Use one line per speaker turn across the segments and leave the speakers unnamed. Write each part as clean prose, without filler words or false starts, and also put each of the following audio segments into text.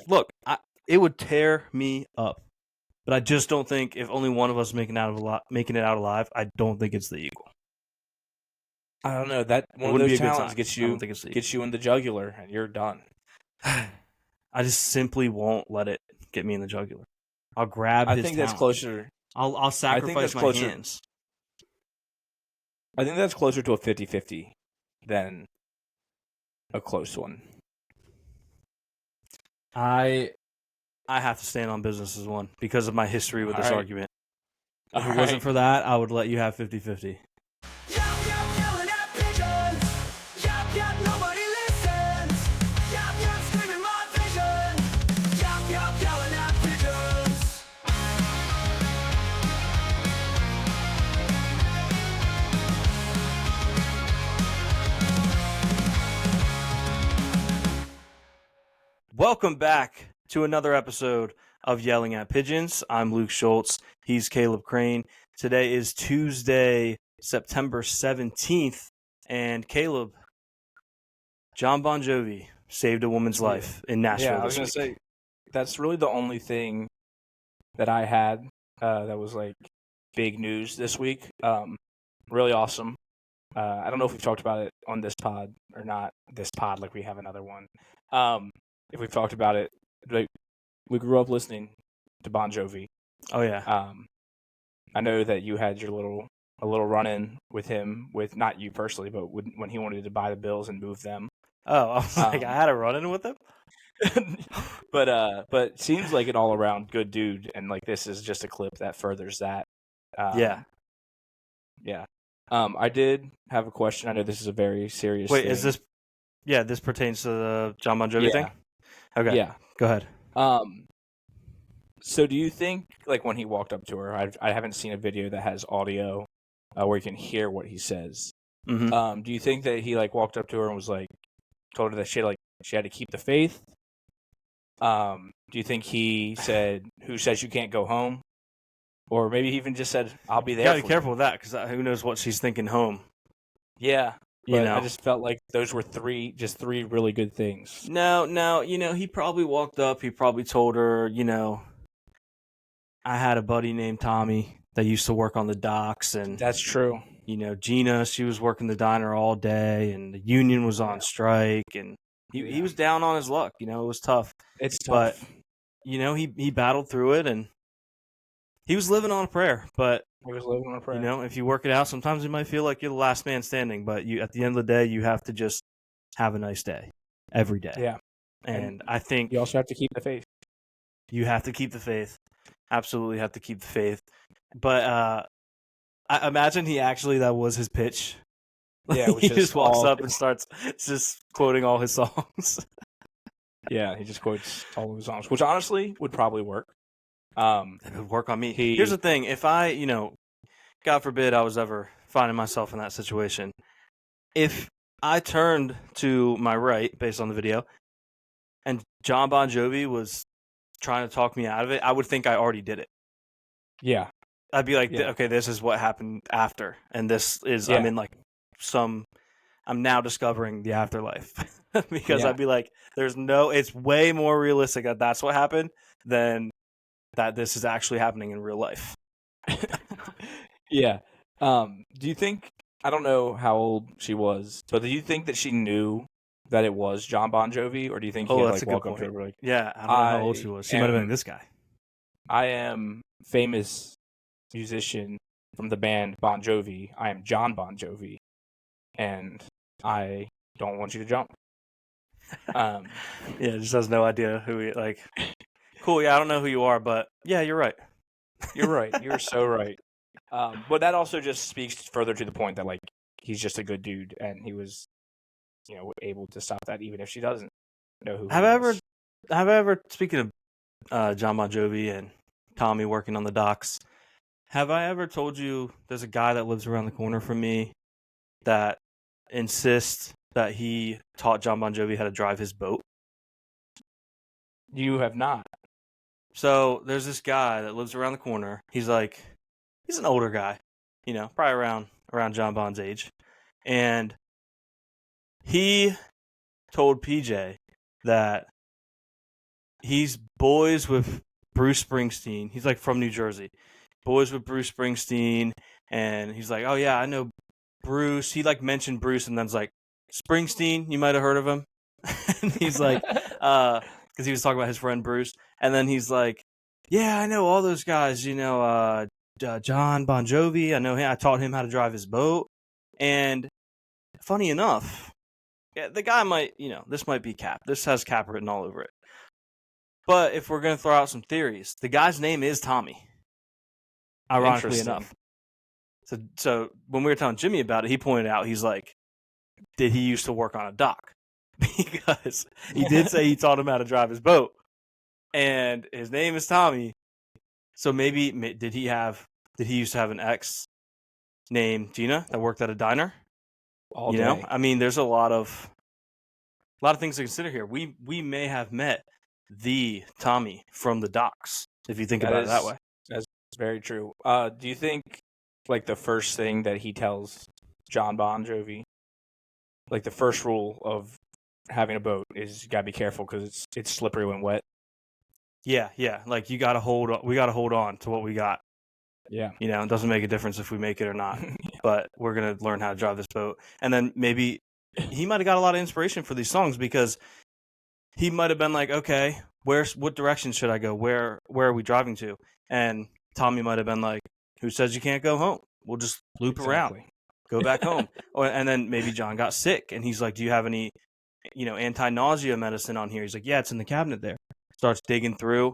Look, it would tear me up, but I just don't think if only one of us making it out alive, I don't think it's the eagle.
I don't know. That one of
wouldn't be
those
a good
talents
time.
gets
I don't
you
think it's the
gets you in the jugular, and you're done.
I just simply won't let it get me in the jugular. I'll grab
I
his
think that's
talent.
closer.
I'll sacrifice my hands.
I think that's closer to a 50-50 than a close one.
I have to stand on business as one because of my history with this argument. If it wasn't for that, I would let you have 50-50.
Yap, yap, yelling at pigeons. Yap, yap, nobody listens. Yap, yap, screaming my vision. Yap, yap, yelling at pigeons.
Welcome back to another episode of Yelling at Pigeons. I'm Luke Schultz. He's Caleb Crane. Today is Tuesday, September 17th. And Caleb, John Bon Jovi saved a woman's life in Nashville.
Yeah, I was going to say, that's really the only thing that I had that was like big news this week. Really awesome. I don't know if we've talked about it on this pod or not. This pod, like we have another one. If we've talked about it, like we grew up listening to Bon Jovi.
Oh yeah.
I know that you had a little run-in with him, with not you personally, but when he wanted to buy the Bills and move them.
Oh, I was like, I had a run-in with him.
but seems like an all-around good dude, and like this is just a clip that furthers that.
Yeah.
I did have a question. I know this is a very serious thing.
Is this? Yeah, this pertains to the John Bon Jovi thing. Okay.
Yeah.
Go ahead.
So do you think, like, when he walked up to her, I haven't seen a video that has audio where you can hear what he says.
Mm-hmm.
Do you think that he like walked up to her and was like, told her that she had to keep the faith? Do you think he said, "Who says you can't go home?" Or maybe he even just said, "I'll be there."
You gotta be careful with that because who knows what she's thinking home.
Yeah.
But
I just felt like those were three really good things.
No, he probably walked up. He probably told her, I had a buddy named Tommy that used to work on the docks, and
that's true.
Gina, she was working the diner all day, and the union was on strike, and he was down on his luck. It was tough.
It's tough.
But he battled through it, and he was living on a prayer. But
he was living on a prayer.
If you work it out, sometimes you might feel like you're the last man standing, but at the end of the day, you have to just have a nice day every day.
Yeah.
And I think
you also have to keep the faith.
You have to keep the faith. Absolutely have to keep the faith. But I imagine that was his pitch.
Yeah,
he just walks up and starts just quoting all his songs.
Yeah, he just quotes all of his songs, which honestly would probably work.
It would work on me. Here's the thing. If I, God forbid I was ever finding myself in that situation, if I turned to my right, based on the video, and John Bon Jovi was trying to talk me out of it, I would think I already did it.
Yeah.
I'd be like, okay, this is what happened after. And this is, I'm in I'm now discovering the afterlife. Because I'd be like, it's way more realistic that that's what happened than that this is actually happening in real life.
Yeah. Do you think, I don't know how old she was, but do you think that she knew that it was John Bon Jovi, or do you think he had walk up to her like,
yeah, I don't know how old she was. She might have been this guy.
I am famous musician from the band Bon Jovi. I am John Bon Jovi, and I don't want you to jump.
Just has no idea who he like. Cool, yeah, I don't know who you are, but yeah, you're right.
You're right. You're so right. But that also just speaks further to the point that like he's just a good dude, and he was, able to stop that even if she doesn't know who. Have
I ever speaking of John Bon Jovi and Tommy working on the docks? Have I ever told you there's a guy that lives around the corner from me that insists that he taught John Bon Jovi how to drive his boat?
You have not.
So there's this guy that lives around the corner. He's an older guy, probably around John Bon's age. And he told PJ that he's boys with Bruce Springsteen. He's like from New Jersey. Boys with Bruce Springsteen, and he's like, oh yeah, I know Bruce. He like mentioned Bruce, and then's like Springsteen. You might have heard of him. And he's like, because he was talking about his friend Bruce, and then he's like, yeah, I know all those guys. You know, John Bon Jovi. I know him. I taught him how to drive his boat. And funny enough, yeah, the guy might, this might be cap. This has cap written all over it. But if we're going to throw out some theories, the guy's name is Tommy. Ironically enough. So when we were telling Jimmy about it, he pointed out, he's like, did he used to work on a dock? Because he did say he taught him how to drive his boat. And his name is Tommy. So maybe, did he used to have an ex named Gina that worked at a diner?
All day.
I mean, there's a lot of things to consider here. We may have met the Tommy from the docks, if you think about it that way.
That's very true. Do you think, like, the first thing that he tells John Bon Jovi, like, the first rule of having a boat is you gotta be careful because it's slippery when wet?
Yeah. Like, we gotta hold on to what we got.
Yeah.
It doesn't make a difference if we make it or not. But we're going to learn how to drive this boat. And then maybe he might have got a lot of inspiration for these songs because he might have been like, okay, what direction should I go? Where are we driving to? And Tommy might have been like, who says you can't go home? We'll just loop around, go back home. And then maybe John got sick and he's like, do you have any, anti-nausea medicine on here? He's like, yeah, it's in the cabinet there. Starts digging through,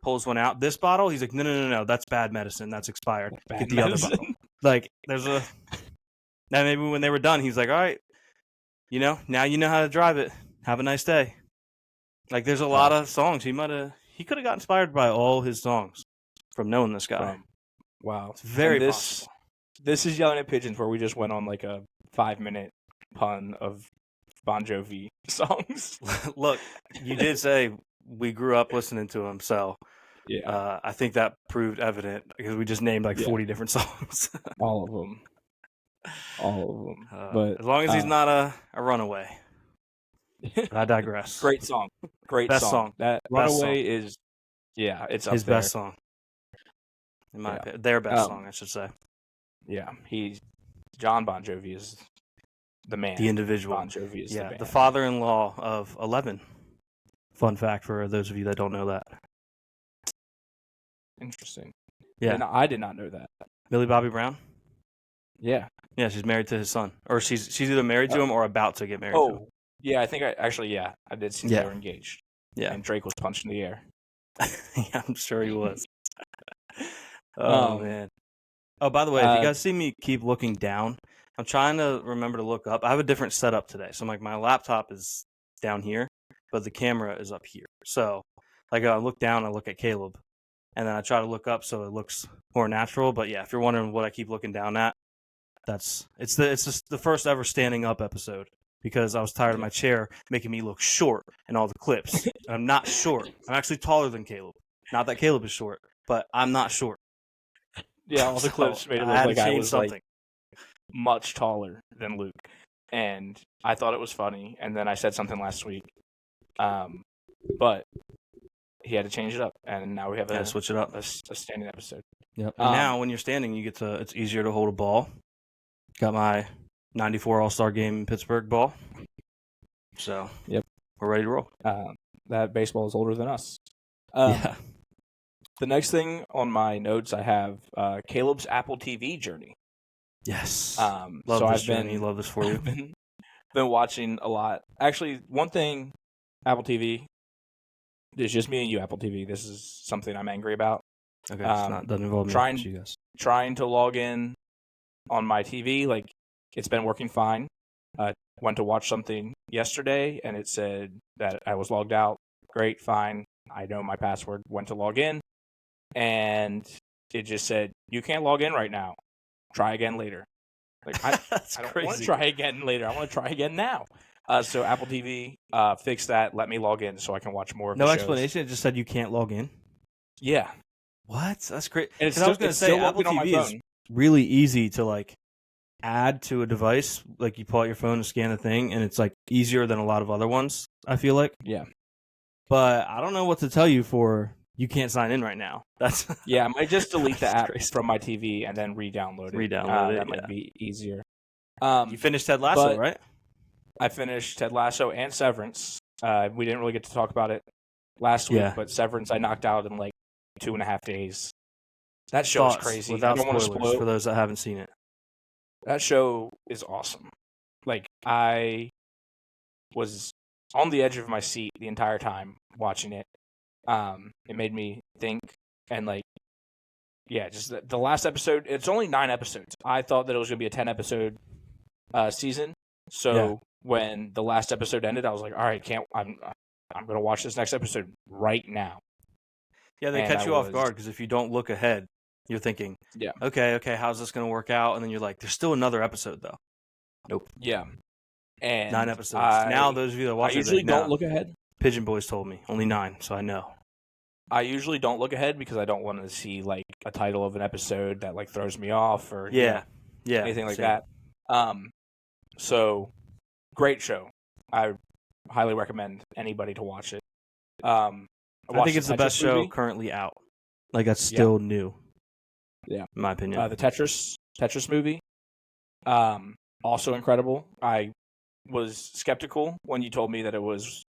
pulls one out. This bottle? He's like, no, that's bad medicine. That's expired. Get the other bottle. Like, now maybe when they were done, he's like, all right, now you know how to drive it. Have a nice day. Like, there's a lot of songs. He could have got inspired by all his songs from knowing this guy.
Wow.
It's very possible.
This is Yelling at Pigeons, where we just went on like a 5-minute pun of Bon Jovi songs.
Look, you did say we grew up listening to him, so
yeah,
I think that proved evident because we just named like 40 different songs.
All of them. But
as long as he's not a runaway. I digress.
Great song.
Best song.
That
Best
Runaway
song.
is, it's up
his
there.
best song. In my opinion, their best song, I should say.
Yeah, John Bon Jovi is the man.
The individual.
Bon Jovi is the man.
The father-in-law of 11. Fun fact for those of you that don't know that.
Interesting.
Yeah.
And I did not know that.
Millie Bobby Brown?
Yeah.
Yeah, she's married to his son. Or she's either married to him or about to get married to him.
Yeah, I think I did see they were engaged.
Yeah.
And Drake was punched in the air.
Yeah, I'm sure he was. Man. Oh, by the way, if you guys see me keep looking down, I'm trying to remember to look up. I have a different setup today. So my laptop is down here, but the camera is up here. So like I look down, I look at Caleb, and then I try to look up so it looks more natural. But yeah, if you're wondering what I keep looking down at, it's just the first ever standing up episode because I was tired of my chair making me look short in all the clips. I'm not short. I'm actually taller than Caleb. Not that Caleb is short, but I'm not short.
Yeah, all the clips made it look like I was like much taller than Luke, and I thought it was funny. And then I said something last week, but he had to change it up, and now we have to
switch it up.
A standing episode.
Yep. And now when you're standing, it's easier to hold a ball. Got my '94 All-Star Game in Pittsburgh ball, so
yep,
we're ready to roll.
That baseball is older than us.
Yeah.
The next thing on my notes, I have Caleb's Apple TV journey.
Yes.
Love
this journey. Love this for you.
I've been watching a lot. Actually, one thing, Apple TV, it's just me and you, Apple TV. This is something I'm angry about.
Okay, doesn't involve me.
Trying to log in on my TV, like, it's been working fine. Went to watch something yesterday, and it said that I was logged out. Great, fine. I know my password. Went to log in. And it just said, you can't log in right now. Try again later. Like, I don't want to try again later. I want to try again now. So Apple TV fixed that. Let me log in so I can watch more of the shows.
No explanation. It just said you can't log in.
Yeah.
What? That's great.
And I was going to say, Apple TV is
really easy to like add to a device. Like you pull out your phone and scan the thing, and it's like easier than a lot of other ones. I feel like.
Yeah.
but I don't know what to tell you for you can't sign in right now. That's
Yeah, I might just delete the
That's
app
crazy.
from my TV and then re-download it.
Re-download it,
That
yeah.
might be easier.
you finished Ted Lasso,
but-
right?
I finished Ted Lasso and Severance. We didn't really get to talk about it last week,
Yeah.
but Severance I knocked out in like 2.5 days. That show is
Thoughts
crazy. I
without
don't want to
spoilers
spoil.
for those that haven't seen it.
That show is awesome. Like, I was on the edge of my seat the entire time watching it. It made me think, and like, yeah, just the last episode. It's only 9 episodes. I thought that it was going to be a 10-episode season. So
Yeah.
when the last episode ended, I was like, all right, I'm going to watch this next episode right now.
Yeah, they
And
catch
I
you off
was-
guard because if you don't look ahead, you're thinking,
Yeah.
okay, how's this going to work out? And then you're like, there's still another episode though.
Yeah. And
9 episodes.
I,
Now those of you that watch
I
it,
usually
no.
don't look ahead.
Pigeon Boys told me only 9, so I know.
I usually don't look ahead because I don't want to see like a title of an episode that like throws me off or you know,
Yeah,
anything like
same.
that. So great show. I highly recommend anybody to watch it.
I
watched
think it's the best
Tetris
show
movie.
currently out. Like that's still new.
Yeah.
in my opinion.
The Tetris movie. Also incredible. I was skeptical when you told me that it was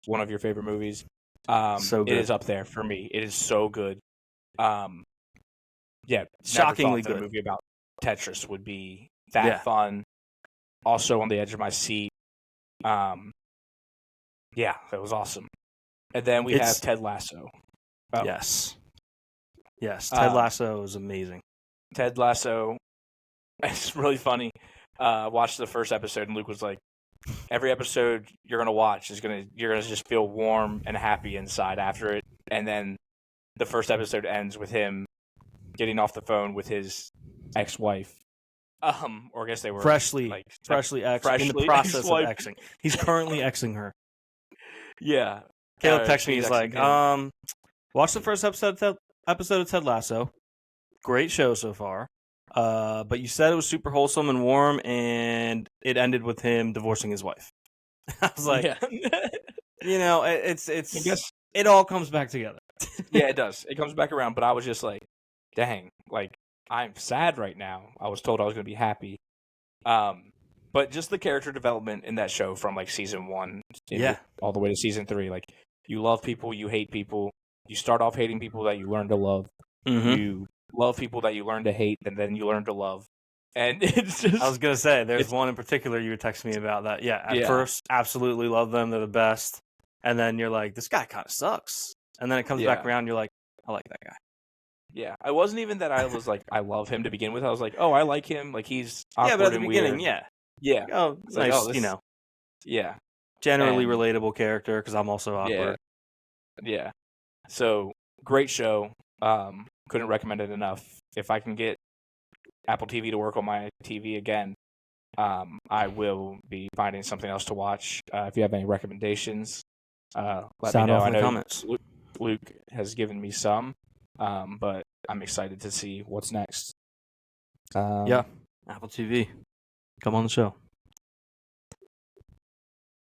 one of your favorite movies.
So good.
It is up there for me. It is so good. Yeah,
Shockingly
never thought that
good.
a movie about Tetris would be that
Yeah.
fun. Also on the edge of my seat. Yeah, that was awesome. And then we
It's-
have Ted Lasso. Oh.
Yes. Ted
Um,
Lasso is amazing.
Ted Lasso. It's really funny. Watched the first episode and Luke was like, "Every episode you're gonna watch you're gonna just feel warm and happy inside after it." And then the first episode ends with him getting off the phone with his ex-wife. Or I guess they were
Freshly
like
in the
freshly
process of
ex-wife.
Xing. He's currently Xing her.
Yeah.
Caleb texts me.
she's
He's like,
Xing him.
watch the first episode of Ted Lasso. Great show so far. But you said it was super wholesome and warm, and it ended with him divorcing his wife. I was like,
yeah.
it's
I guess
it all comes back together.
yeah, it does. It comes back around. But I was just like, dang, like I'm sad right now. I was told I was going to be happy. But just the character development in that show from like season 1 all the way to season 3, like you love people, you hate people. You start off hating people that you learn to love.
Mm-hmm.
You love people that you learn to hate, and then you learn to love. And it's just
I was gonna say there's
It's-
one in particular you were texting me about that. Yeah, at
Yeah.
first absolutely love them, they're the best, and then you're like, this guy kind of sucks, and then it comes back
Yeah.
around, you're like, I like that guy.
yeah. I wasn't even that I was like I love him to begin with. I was like, oh, I like him. Like he's awkward
Yeah, but at the
and
beginning,
weird.
yeah,
yeah,
oh,
It's like,
nice,
oh, this- yeah.
generally
and-
relatable character because I'm also awkward.
Yeah. So great show. Couldn't recommend it enough. If I can get Apple TV to work on my TV again, I will be finding something else to watch. If you have any recommendations, let
Sound
me know.
off
I
in the
know
comments.
Luke has given me some, but I'm excited to see what's next.
Yeah, Apple TV, come on the show.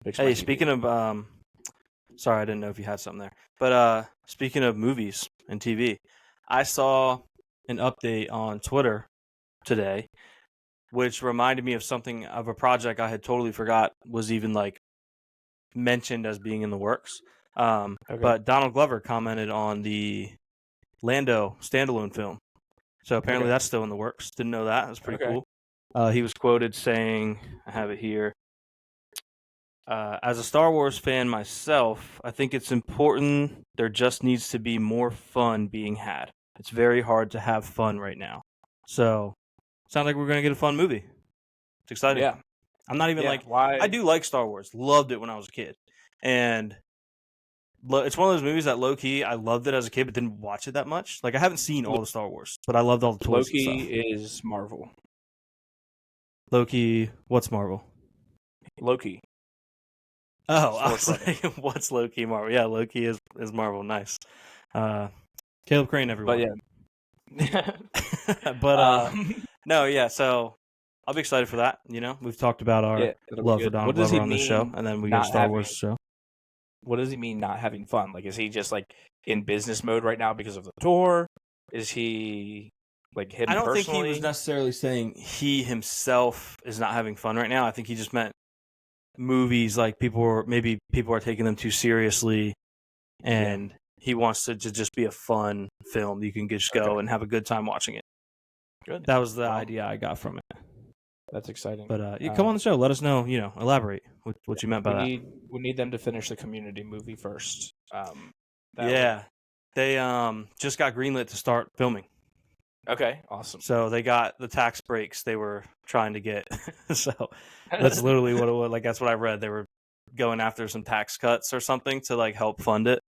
Fix my
Hey,
TV.
speaking of, sorry, I didn't know if you had something there, but speaking of movies and TV, I saw an update on Twitter today, which reminded me of something of a project I had totally forgot was even like mentioned as being in the works.
Okay.
But Donald Glover commented on the Lando standalone film, so apparently
Okay.
that's still in the works. Didn't know that. That's pretty
Okay.
cool. He was quoted saying, I have it here. As a Star Wars fan myself, I think it's important there just needs to be more fun being had. It's very hard to have fun right now. So, sounds like we're going to get a fun movie. It's exciting.
yeah,
I'm not even
yeah.
like,
Why?
I do like Star Wars. Loved it when I was a kid. And it's one of those movies that low-key, I loved it as a kid, but didn't watch it that much. Like, I haven't seen all the Star Wars, but I loved all the toys and
Loki
stuff.
is Marvel.
Loki, what's Marvel?
Loki.
Oh, I was
Sports
like, what's Loki Marvel? Yeah, Loki is Marvel. Nice. Caleb Crane, everyone.
But yeah.
But no, yeah. So I'll be excited for that. You know, we've talked about our
yeah, it'll be
love for
good.
Donald
What does
Glover
he
on this
mean
show, and then we got a
not
Star
having
Wars
it?
show.
what does he mean not having fun? Like, is he just like in business mode right now because of the tour? Is he like him
I don't
personally?
think he was necessarily saying he himself is not having fun right now. I think he just meant movies, like people are taking them too seriously, and he wants to just be a fun film. You can just go and have a good time watching it.
Good.
That was the idea I got from it.
That's exciting.
But you come on the show, let us know. Elaborate what you meant by that.
We need them to finish the Community movie first.
They just got greenlit to start filming.
Okay, awesome.
So they got the tax breaks they were trying to get. So that's literally what it was. Like, that's what I read. They were going after some tax cuts or something to like help fund it,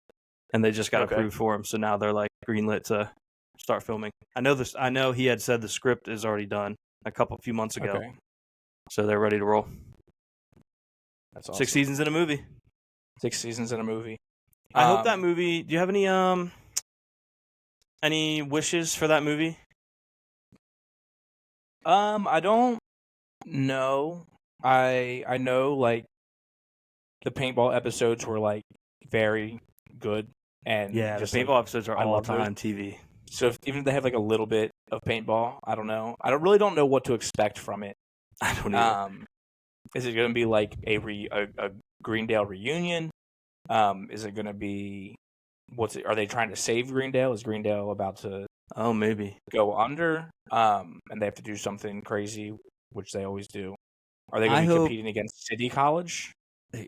and they just got approved for them. So now they're like greenlit to start filming. I know he had said the script is already done a few months ago.
Okay.
So they're ready to roll.
That's awesome.
6 seasons in a movie.
6 seasons in a movie.
I hope that movie. Do you have any wishes for that movie?
I don't know. I know like the paintball episodes were like very good, and
the paintball episodes are all time TV.
So even if they have like a little bit of paintball, I don't know. I don't know what to expect from it.
I don't either.
Is it going to be like a Greendale reunion? Is it going to be are they trying to save Greendale? Is Greendale about to
maybe
go under? And they have to do something crazy, which they always do. Are they going to be competing against City College?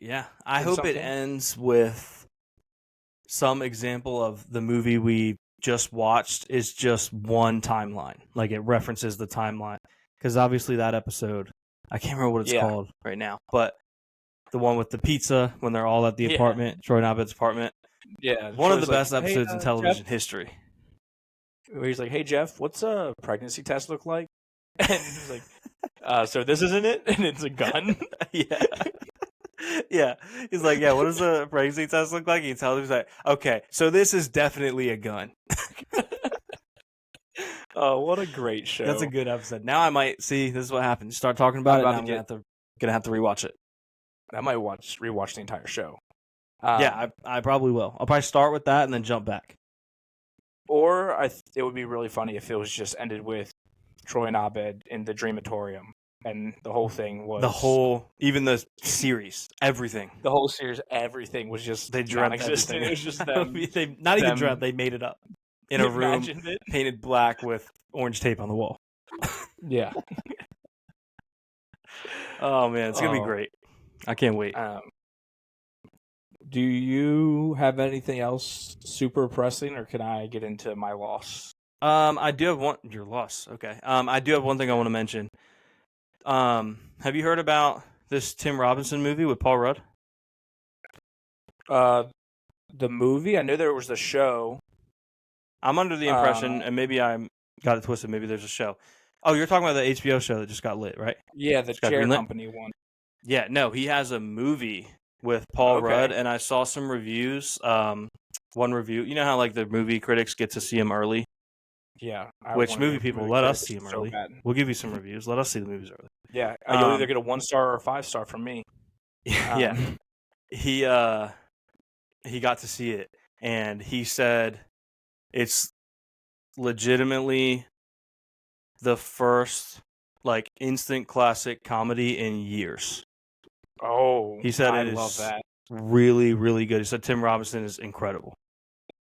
Yeah, I hope it ends with some example of the movie we just watched is just one timeline. Like, it references the timeline. Because obviously that episode, I can't remember what it's called right now, but the one with the pizza when they're all at the apartment, Troy Nabed's apartment.
Yeah.
One of the best episodes in television history.
Where he's like, "Hey, Jeff, what's a pregnancy test look like?" And he's like, so this isn't it? And it's a gun?
Yeah. Yeah. He's like, yeah, what does a pregnancy test look like? He tells him, he's like, okay, so this is definitely a gun.
Oh, what a great show.
That's a good episode. Now I might see, this is what happens. Start talking about it, and I'm gonna have to rewatch it.
I might rewatch the entire show.
I probably will. I'll probably start with that and then jump back.
Or it would be really funny if it was just ended with Troy and Abed in the Dreamatorium, and the whole thing was
even the series, everything.
The whole series, everything was just non-existent. It was just them.
Dreamt. They made it up in a room painted black with orange tape on the wall.
Yeah.
Oh man, it's gonna be great. I can't wait.
Do you have anything else super pressing, or can I get into my loss?
I do have one. Your loss, okay. I do have one thing I want to mention. Have you heard about this Tim Robinson movie with Paul Rudd?
The movie? I knew there was the show.
I'm under the impression, and maybe I got it twisted. Maybe there's a show. Oh, you're talking about the HBO show that just got lit, right?
Yeah, the Chair Company one.
Yeah, no, he has a movie with Paul Rudd, and I saw some reviews. One review, you know how like the movie critics get to see him early?
Yeah.
Which movie people let us see him early? We'll give you some reviews. Let us see the movies early.
Yeah, you'll either get a 1-star or a 5-star from me.
Yeah, he got to see it, and he said it's legitimately the first like instant classic comedy in years.
Oh,
he said
I love that.
Really, really good. He said Tim Robinson is incredible.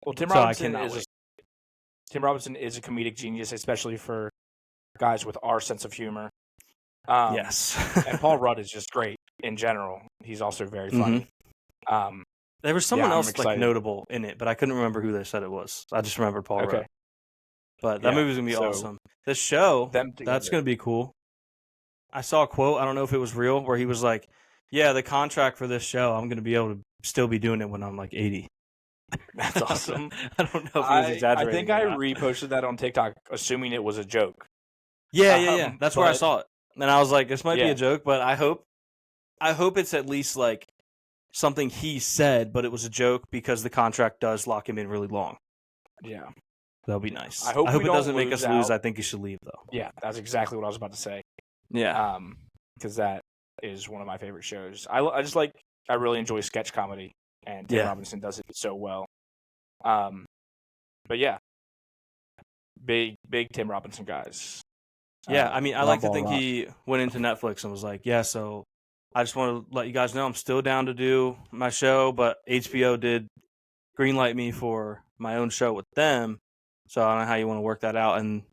Well, Tim Robinson is a comedic genius, especially for guys with our sense of humor.
Yes.
And Paul Rudd is just great in general. He's also very funny.
Mm-hmm. There was someone else like notable in it, but I couldn't remember who they said it was. I just remembered Paul Rudd. But that movie's going to be awesome. This show, that's going to be cool. I saw a quote, I don't know if it was real, where he was like, yeah, the contract for this show, I'm going to be able to still be doing it when I'm like 80.
That's awesome.
I don't know if he was exaggerating.
I think I reposted that on TikTok, assuming it was a joke.
Yeah. That's where I saw it. And I was like, this might be a joke, but I hope it's at least like something he said, but it was a joke because the contract does lock him in really long.
Yeah.
That'll be nice.
I hope
it doesn't make us lose. I think he should leave, though.
Yeah, that's exactly what I was about to say.
Yeah.
Because that is one of my favorite shows. I really enjoy sketch comedy. and Tim Robinson does it so well. But yeah, big Tim Robinson guys.
Yeah, I mean, I like to think
Rock.
he went into Netflix and was like, yeah, so I just want to let you guys know I'm still down to do my show, but HBO did greenlight me for my own show with them, so I don't know how you want to work that out. And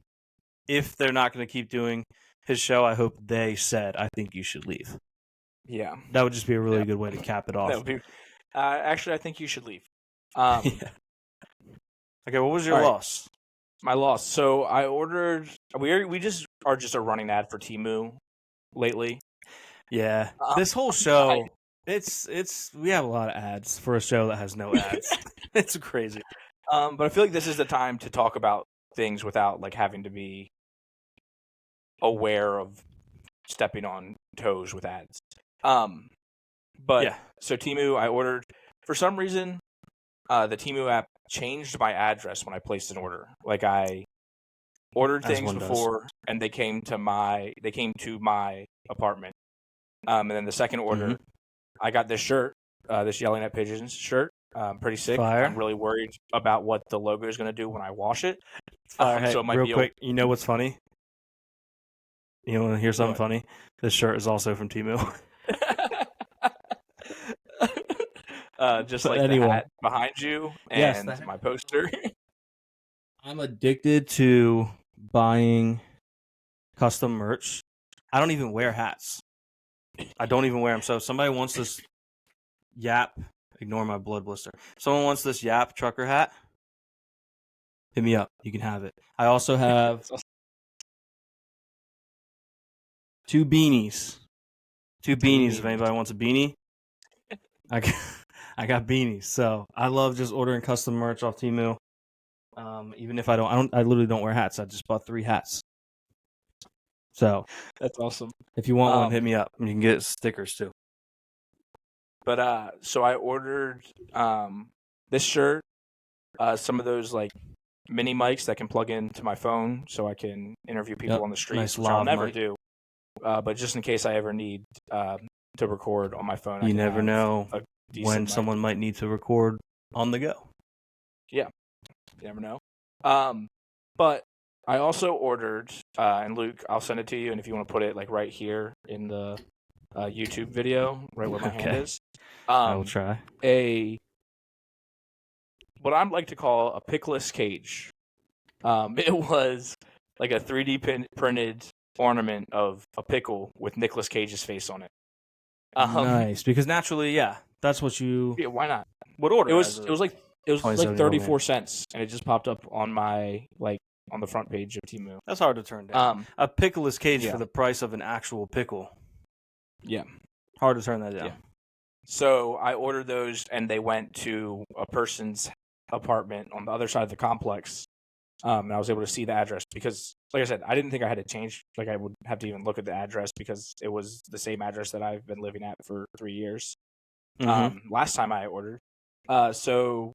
if they're not going to keep doing his show, I hope they said, I think you should leave.
Yeah.
That would just be a really good way to cap it off.
That would be, actually, I think you should leave.
Yeah. Okay, what was your loss?
My loss. So I ordered. We just are just a running ad for Temu lately.
Yeah, this whole show, it's we have a lot of ads for a show that has no ads. It's crazy.
But I feel like this is the time to talk about things without like having to be aware of stepping on toes with ads. But
yeah.
So Temu, I ordered for some reason. The Temu app changed my address when I placed an order. Like I ordered things before, and they came to my apartment. And then the second order, I got this shirt, this Yelling at Pigeons shirt. Pretty sick.
Fire.
I'm really worried about what the logo is going to do when I wash it.
Hey,
so it might
real
be
quick, you know what's funny? You want to hear something funny? This shirt is also from Temu.
Just like the hat behind you and my poster.
I'm addicted to buying custom merch. I don't even wear hats. I don't even wear them. So if somebody wants this Yap, ignore my blood blister. Someone wants this Yap trucker hat, hit me up. You can have it. I also have 2 beanies. 2 beanies if anybody wants a beanie. I got beanies, so I love just ordering custom merch off Temu. Even if I literally don't wear hats. I just bought 3 hats. So
that's awesome.
If you want one, hit me up. You can get stickers too.
But so I ordered this shirt, some of those like mini mics that can plug into my phone, so I can interview people on the street.
Nice
which I'll never
mic.
do. But just in case I ever need to record on my phone,
you never know when someone might need to record on the go.
Yeah, you never know. But I also ordered, and Luke, I'll send it to you, and if you want to put it like right here in the YouTube video, right where my hand is,
I will try.
What I'd like to call a pickless cage. It was like a 3D printed ornament of a pickle with Nicolas Cage's face on it.
Nice, because naturally, that's what you.
Yeah, why not?
What order?
It was like 34
man.
cents, and it just popped up on my on the front page of Temu.
That's hard to turn down. A pickleless cage for the price of an actual pickle.
Yeah,
hard to turn that down.
Yeah. So I ordered those, and they went to a person's apartment on the other side of the complex. And I was able to see the address because, like I said, I didn't think I had to change. Like I would have to even look at the address because it was the same address that I've been living at for 3 years. Last time I ordered. So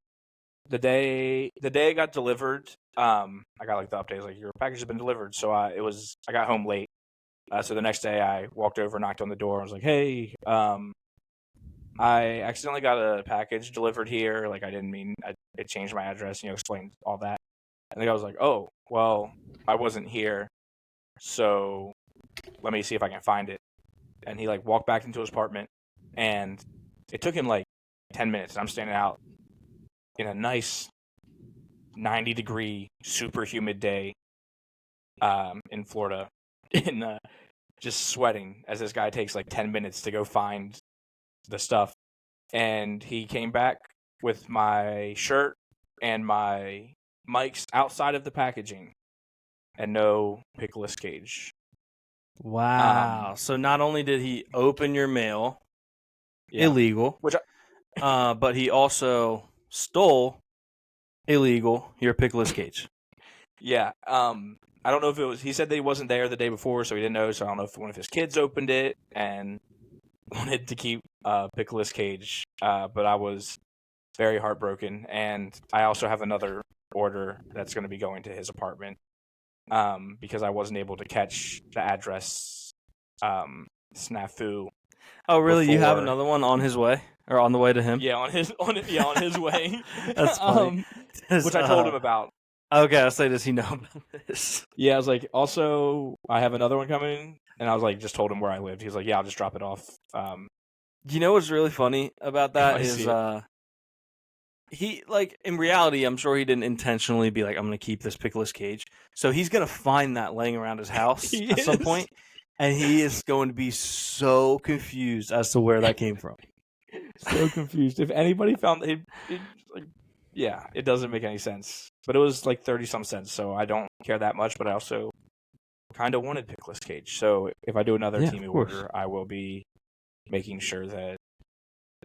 the day it got delivered, I got like the updates like your package has been delivered. So I got home late. So the next day I walked over, knocked on the door. I was like, hey, I accidentally got a package delivered here. Like I didn't mean it changed my address. Explained all that. And the guy was like, oh, well, I wasn't here, so let me see if I can find it. And he like walked back into his apartment, and it took him like 10 minutes. And I'm standing out in a nice 90-degree, super humid day in Florida, just sweating as this guy takes like 10 minutes to go find the stuff. And he came back with my shirt and my mics outside of the packaging and no pickleless cage.
Wow. So not only did he open your mail, illegal, but he also stole illegal your pickleless cage.
Yeah. I don't know if it was, he said that he wasn't there the day before, so he didn't know. So I don't know if one of his kids opened it and wanted to keep pickleless cage. But I was very heartbroken. And I also have another order that's going to be going to his apartment because I wasn't able to catch the address snafu.
Oh, really? You have another one on his way? or on the way to him.
Yeah, on his way.
That's funny.
Which I told him about.
Okay, I'll say, does he know about this?
Yeah, I was like, also, I have another one coming, and I was like, just told him where I lived. He's like, yeah, I'll just drop it off.
You know what's really funny about that
I
is
see it.
he, like, in reality, I'm sure he didn't intentionally be like, I'm going to keep this pickless cage. So he's going to find that laying around his house
He
at some
is.
point, and he is going to be so confused as to where that came from.
So confused. If anybody found it, like, yeah, it doesn't make any sense. But it was like 30-some cents, so I don't care that much. But I also kind of wanted pickless cage. So if I do another
Yeah,
team
of course.
order, I will be making sure that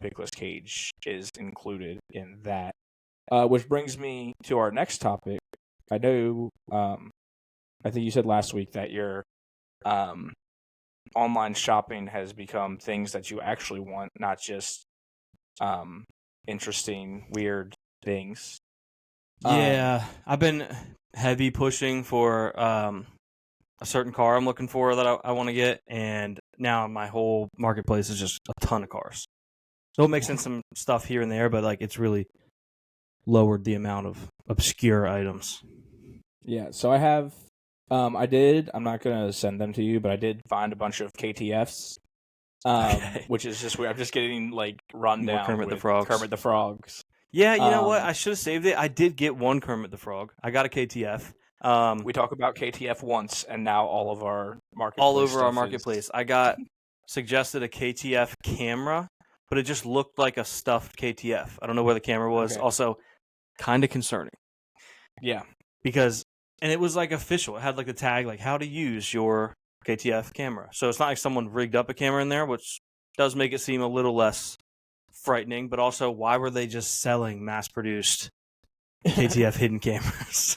pickless cage is included in that. Which brings me to our next topic. I know, I think you said last week that your online shopping has become things that you actually want, not just interesting, weird things.
Yeah, I've been heavy pushing for a certain car I'm looking for that I want to get, and now my whole marketplace is just a ton of cars. So it makes sense some stuff here and there, but like it's really lowered the amount of obscure items.
Yeah, so I have, I'm not going to send them to you, but I did find a bunch of KTFs,
Okay.
which is just weird. I'm just getting like run
More
down
Kermit the
with
Frogs.
Kermit the Frogs.
Yeah, you know what? I should have saved it. I did get one Kermit the Frog. I got a KTF.
We talk about KTF once, and now all of our marketplace
All over our
stuff is-
marketplace. I got suggested a KTF camera, but it just looked like a stuffed KTF. I don't know where the camera was.
Okay.
Also, kind of concerning
Yeah,
because, and it was like official. It had like the tag, like how to use your KTF camera. So it's not like someone rigged up a camera in there, which does make it seem a little less frightening. But also, why were they just selling mass-produced KTF hidden cameras?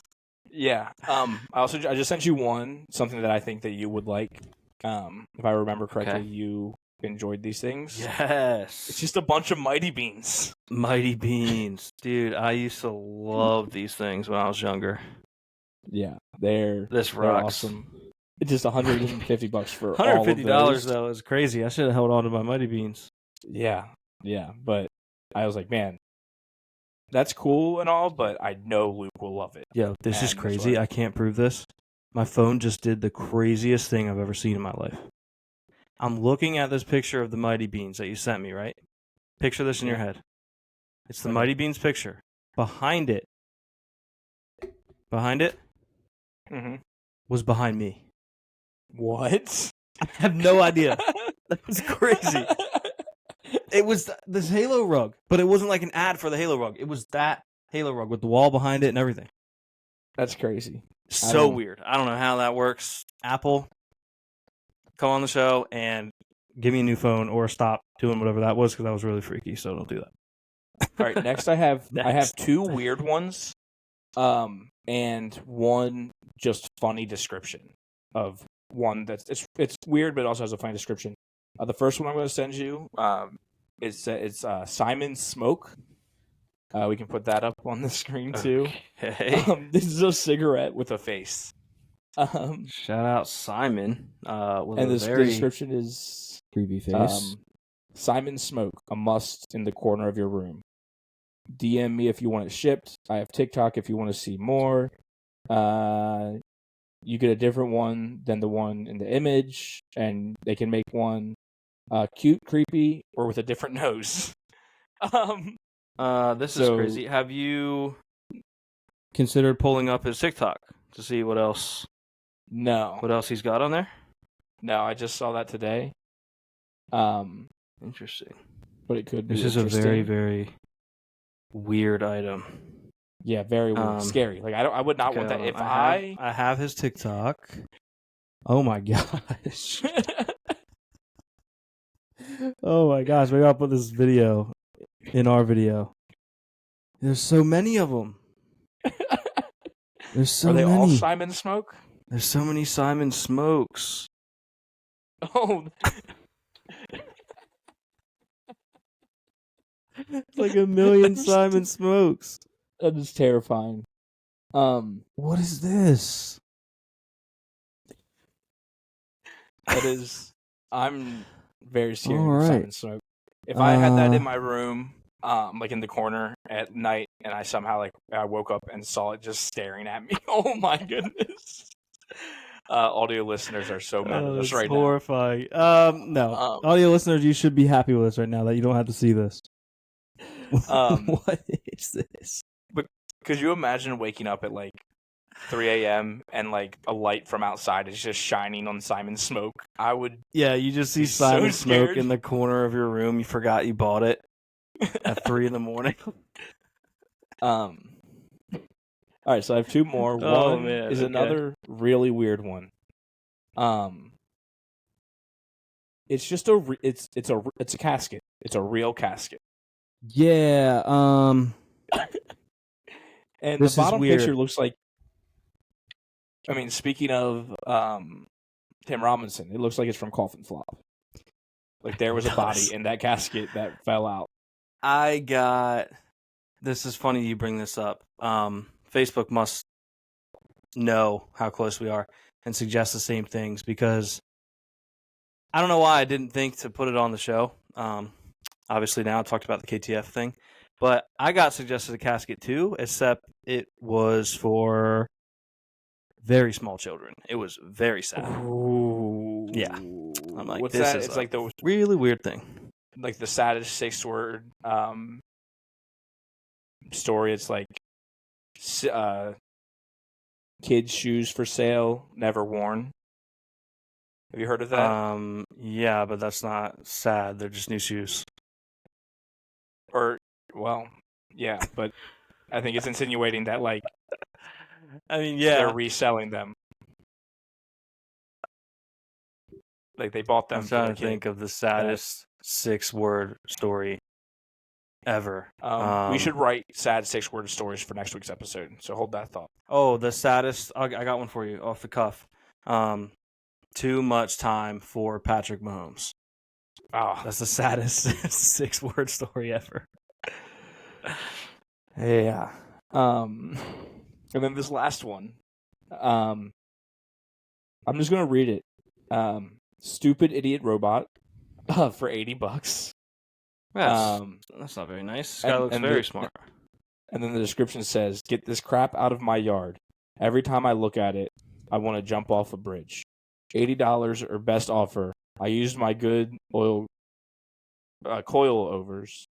yeah. I just sent you something that I think that you would like. If I remember correctly,
Okay.
you enjoyed these things.
Yes.
It's just a bunch of Mighty Beans.
Mighty Beans. Dude, I used to love these things when I was younger.
Yeah, they're
This rocks.
awesome. It's just $150 for all of
$150
those.
though is crazy. I should have held on to my Mighty Beans.
Yeah, but I was like, man, that's cool and all, but I know Luke will love it.
Yo, this is
And
crazy.
that's why-
I can't prove this. My phone just did the craziest thing I've ever seen in my life. I'm looking at this picture of the Mighty Beans that you sent me, right? Picture this in your
Yeah.
head. It's the
Okay.
Mighty Beans picture. Behind it
Mm-hmm.
was behind me.
What?
I have no idea. That was crazy. It was this Halo rug, but it wasn't like an ad for the Halo rug. It was that Halo rug with the wall behind it and everything.
That's crazy.
So
don't-
weird. I don't know how that works. Apple, come on the show and give me a new phone or stop doing whatever that was because that was really freaky. So don't do that.
All right, next I have
Next.
two weird ones, and one just funny description of one that's it's weird but also has a funny description. The first one I'm going to send you, it's Simon Smoke. We can put that up on the screen too.
Okay.
This is a cigarette with a face.
Shout out Simon. With
And
a
the
very
description is
Creepy face.
Simon Smoke, a must in the corner of your room. DM me if you want it shipped. I have TikTok if you want to see more. You get a different one than the one in the image, and they can make one cute, creepy, or with a different nose.
This is
So-
crazy. Have you considered pulling up his TikTok to see what else
No,
he's got on there?
I just saw that today.
Interesting.
But it could be
This is a
interesting.
very, very weird item.
Yeah, very weird, scary. Like I would not want that.
Okay,
If
I have his TikTok. Oh my gosh. Oh my gosh, maybe I'll put this video in our video. There's so many of them. There's so
are they
many.
all Simon Smoke?
There's so many Simon Smokes.
Oh,
It's like a million Simon Smokes.
that is terrifying.
What is this?
That is. I'm very scared
All
of
right.
Simon Smoke. If I had that in my room, like in the corner at night, and I somehow I woke up and saw it just staring at me, oh my goodness! Audio listeners are so mad at us right
horrifying. No,
Um,
audio listeners, you should be happy with us right now that you don't have to see this. What is this?
now. Could you imagine waking up at like 3 a.m. and like a light from outside is just shining on Simon Smoke? I would.
Yeah, you just see
He's so
Simon Smoke
scared.
in the corner of your room. You forgot you bought it at 3 in the morning.
All right, so I have two more.
Oh,
One
man,
is
okay.
another really weird one. It's just it's a casket. It's a real casket.
Yeah.
And
This is
the bottom
weird.
picture looks like. I mean, speaking of Tim Robinson, it looks like it's from Coffin Flop. Like there was a body in that casket that fell out.
I got. This is funny you bring this up. Facebook must know how close we are and suggest the same things because I don't know why I didn't think to put it on the show. Obviously now I talked about the KTF thing, but I got suggested a casket too, except it was for very small children. It was very sad.
Ooh.
Yeah. I'm like,
What's
this
that?
is
It's
a
like the
really weird thing.
saddest 6-word story. It's like kids' shoes for sale, never worn. Have you heard of that?
Yeah, but that's not sad. They're just new shoes.
Or well, yeah, but I think it's insinuating that like
I mean,
they're
yeah.
reselling them. Like they bought them.
I'm trying to
for the kid.
think of the saddest 6-word story ever.
We should write sad 6-word stories for next week's episode. So hold that thought.
Oh, the saddest. I got one for you off the cuff. Too much time for Patrick Mahomes.
Oh,
That's the saddest 6-word story ever.
Yeah. And then this last one. I'm just gonna read it. Stupid idiot robot for $80.
That's not very nice. This guy looks very smart.
And then the description says, "Get this crap out of my yard. Every time I look at it, I want to jump off a bridge. $80 or best offer. I used my good oil coilovers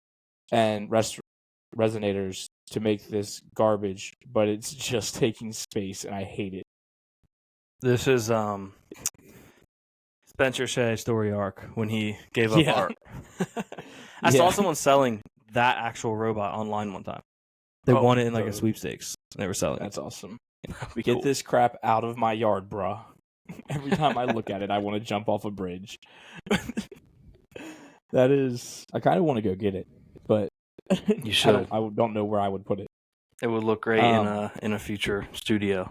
and resonators to make this garbage, but it's just taking space and I hate it."
This is Spencer Shea story arc when he gave up art. I saw someone selling that actual robot online one time. They won it in like a sweepstakes. They were selling.
That's awesome.
Get
Get this crap out of my yard, bruh. Every time I look at it, I want to jump off a bridge. That is, I kind of want to go get it, but
You should.
I don't know where I would put it.
It would look great in a future studio.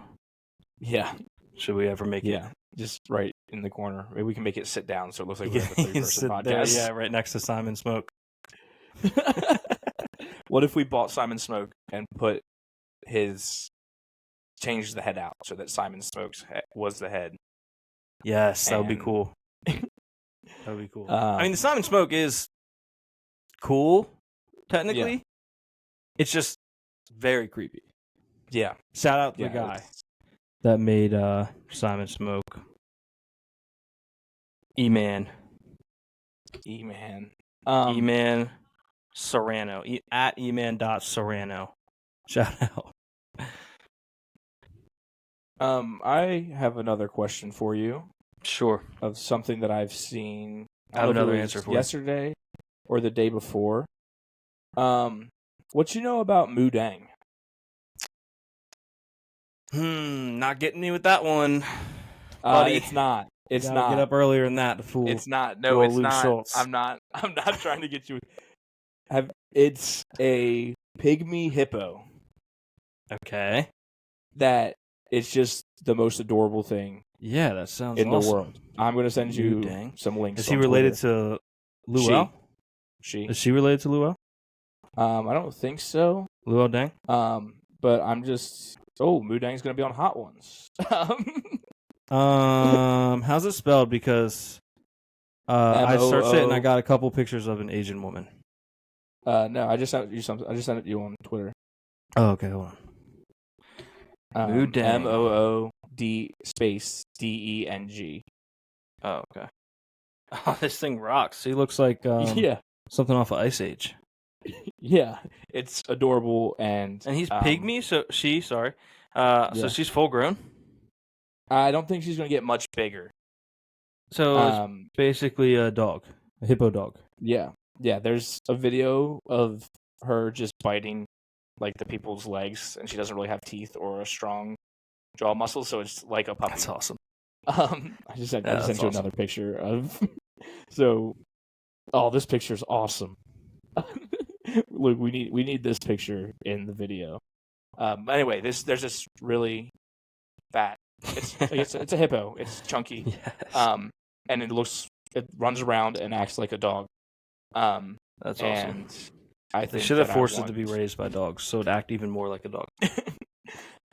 Yeah,
Should we ever make it?
just right in the corner. Maybe we can make it sit down so it looks like we
Yeah,
have a
you can
3-person
sit there,
podcast.
yeah, right next to Simon Smoke.
what if we bought Simon Smoke and changed the head out so that Simon Smoke's was the head?
Yes, that would be
And-
cool. That would be cool. I mean, the Simon Smoke is cool, technically. It's just very creepy.
Yeah.
Shout out to the guy that made Simon Smoke. E-Man.
E-Man.
E-Man Serrano. At eman.serrano. Shout out.
I have another question for you
Sure.
of something that I've seen.
I have
don't know if
another
it was
answer for you.
yesterday or the day before. What you know about Moo Deng?
Not getting me with that one. Buddy.
It's not. It's
Gotta
not.
get up earlier than that to fool.
It's not. No,
Well,
it's
Luke
not.
Schultz.
I'm not trying to get you.
It's a pygmy hippo
Okay.
that it's just the most adorable thing
Yeah, that sounds
in
awesome.
the world. I'm going to send you
Moo Deng.
some links.
Is he
on
related
Twitter.
to Luau?
She.
Is she related to Luau?
I don't think so.
Luau Deng?
But I'm just. Oh, Moo Deng's going to be on Hot Ones.
How's it spelled? Because I searched it and I
MOO.
got a couple pictures of an Asian woman.
No, I just sent you something. I just sent it to you on Twitter.
Oh, okay, hold on. Moo Deng.
MOOD space DENG.
Oh, okay. Oh, this thing rocks. He looks like
Yeah,
something off of Ice Age.
yeah, it's adorable and
And he's pygmy, so so
Yeah.
she's full grown.
I don't think she's gonna get much bigger.
So it's basically a dog, a hippo dog.
Yeah. There's a video of her just biting like the people's legs, and she doesn't really have teeth or a strong jaw muscle, so it's like a puppy.
That's awesome.
I just sent you
awesome.
another picture of. So, this picture's awesome. Look, we need this picture in the video. Anyway, there's this really fat. It's a hippo. It's chunky.
Yes.
And it runs around and acts like a dog.
That's awesome.
And I think
They should have
that
forced it to be raised by dogs, so it'd act even more like a dog.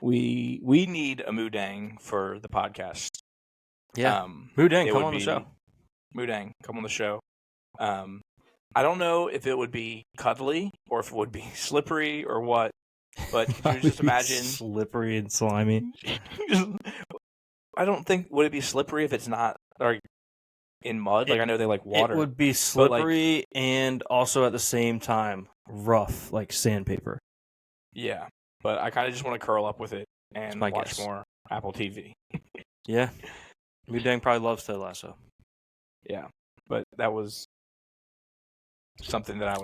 We need a Moo Deng for the podcast.
Yeah. Moo Deng,
it
come
would
on the
be-
show.
Moo Deng, come on the show. I don't know if it would be cuddly or if it would be slippery or what, but could you just imagine?
Slippery and slimy.
I don't think, would it be slippery if it's not like in mud? Like I know they like water.
It would be slippery and also at the same time rough, like sandpaper.
Yeah, but I kind of just want to curl up with it and
my
watch
guess.
more Apple TV.
Yeah. Moo Deng probably loves Ted Lasso.
Yeah, but that was something that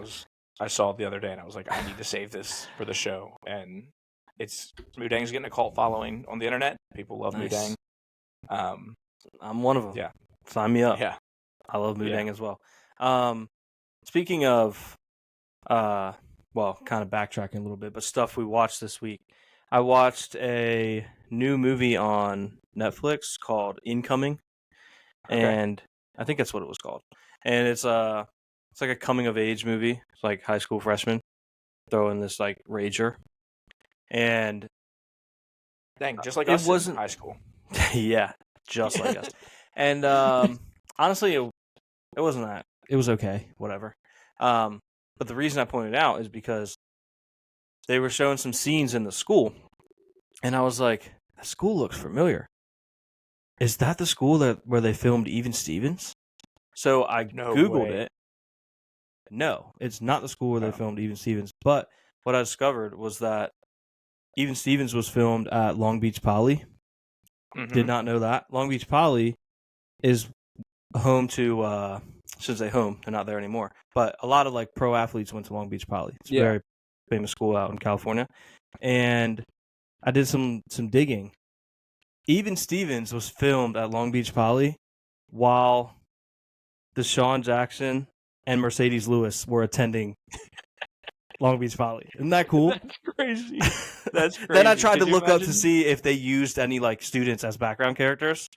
I saw the other day, and I was like, I need to save this for the show. And Moo Deng's getting a cult following on the internet. People love Moo
Nice.
Deng.
I'm one of them.
Yeah.
Sign me up.
Yeah,
I love Moo
Yeah.
Deng as well. Speaking of, kind of backtracking a little bit, but stuff we watched this week. I watched a new movie on Netflix called Incoming,
Okay.
and I think that's what it was called. And it's like a coming of age movie. It's like high school freshmen throwing this like rager, and
Dang, just like
It
us
wasn't-
in high school.
yeah, just like us. And honestly, it wasn't that. It was okay, whatever. But the reason I pointed it out is because they were showing some scenes in the school, and I was like, "That school looks familiar. Is that the school where they filmed Even Stevens?" So I
No
Googled
way.
it. No, it's not the school where they
Oh.
filmed Even Stevens. But what I discovered was that Even Stevens was filmed at Long Beach Poly.
Mhm.
Did not know that. Long Beach Poly is home to, shouldn't say home, they're not there anymore, but a lot of like pro athletes went to Long Beach Poly. It's a
Yeah.
very famous school out in California. And I did some digging. Even Stevens was filmed at Long Beach Poly while Deshaun Jackson and Mercedes Lewis were attending Long Beach Poly. Isn't that cool?
That's crazy. That's crazy.
Then I tried to
Could you
look up to
imagine?
see if they used any like students as background characters.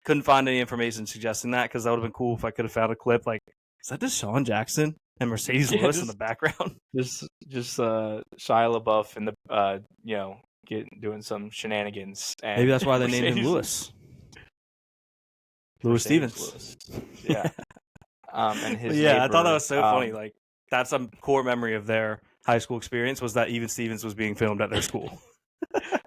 Couldn't find any information suggesting that because that would have been cool if I could have found a clip like, is that Deshaun Jackson and Mercedes
Yeah,
Lewis in
just-
the background?
Just Shia LaBeouf in the doing some shenanigans. And
Maybe that's why they named him
Mercedes-
Lewis. Lewis
Mercedes
Stevens.
Lewis. Yeah. And his
Yeah, I thought that
neighbor,
was so funny. Like that's a core memory of their high school experience was that Even Stevens was being filmed at their school.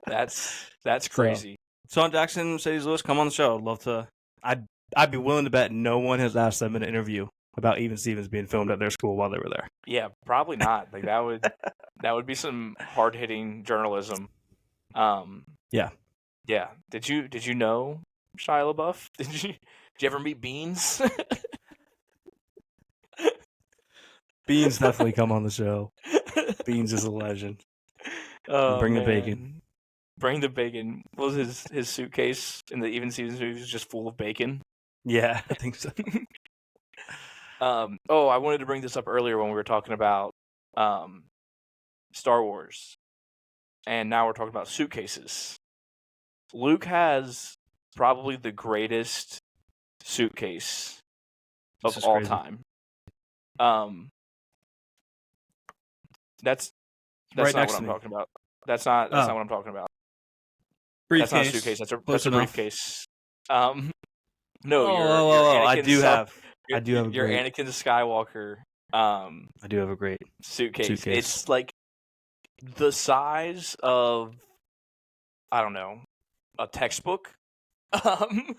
That's crazy.
Deshaun Jackson, Mercedes Lewis, come on the show. I'd love to. I'd be willing to bet no one has asked them in an interview about Even Stevens being filmed at their school while they were there.
Yeah, probably not. Like that would be some hard hitting journalism.
Yeah.
Yeah. Did you know Shia LaBeouf? Did you ever meet Beans?
Beans definitely come on the show. Beans is a legend.
Oh,
Bring the
man.
bacon.
Bring the bacon. What was his suitcase in the Even Stevens movie was just full of bacon?
Yeah, I think so.
I wanted to bring this up earlier when we were talking about Star Wars, and now we're talking about suitcases. Luke has probably the greatest suitcase
This
of
is
all
crazy.
time. That's
Right
not
next
what
to
I'm
me.
talking about. That's not
Oh.
what I'm talking about.
Briefcase.
That's not a suitcase. That's
Close
a
enough.
briefcase. No,
Oh,
your
I
Anakin
do
sub-
have. I do have a
your
great.
Anakin Skywalker
I do have a great.
suitcase.
Suitcase.
It's like the size of, I don't know, a textbook. Um,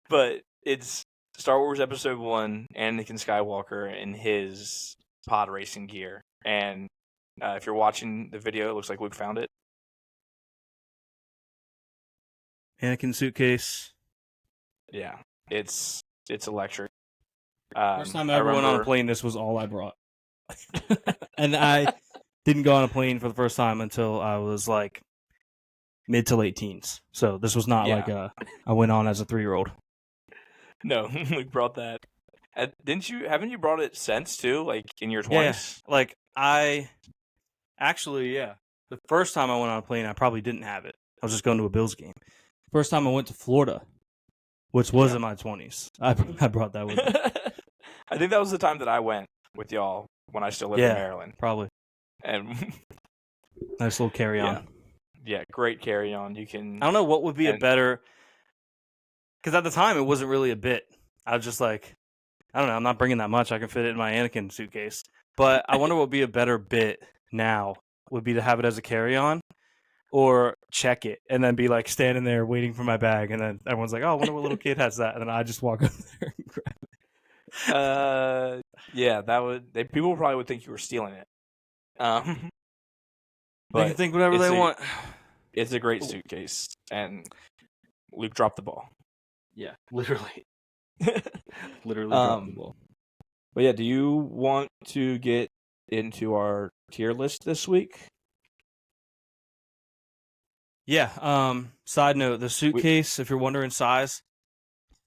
but it's Star Wars Episode 1, Anakin Skywalker in his pod racing gear. And if you're watching the video, it looks like Luke found it.
Anakin suitcase.
Yeah, it's electric.
First time I ever went on a plane, this was all I brought. And I didn't go on a plane for the first time until I was like mid to late teens. So this was not like I went on as a 3-year-old.
No, Luke brought that. Haven't you brought it since too? Like in your 20s?
Yeah, like the first time I went on a plane, I probably didn't have it. I was just going to a Bills game. First time I went to Florida, which was in my 20s, I brought that with me.
I think that was the time that I went with y'all when I still lived in Maryland.
Probably.
And
Nice little carry-on.
Yeah, great carry-on. You can.
I don't know what would be a better, because at the time it wasn't really a bit. I was just like, I don't know, I'm not bringing that much. I can fit it in my Anakin suitcase. But I wonder what would be a better bit now would be to have it as a carry-on or check it and then be like standing there waiting for my bag. And then everyone's like, oh, I wonder what little kid has that. And then I just walk up there and grab it.
Yeah, people probably would think you were stealing it.
They can think whatever they want.
It's a great suitcase. And Luke dropped the ball.
Yeah, literally. Literally dropped the ball.
But yeah, do you want to get into our tier list this week?
Yeah. Side note: the suitcase, if you're wondering size,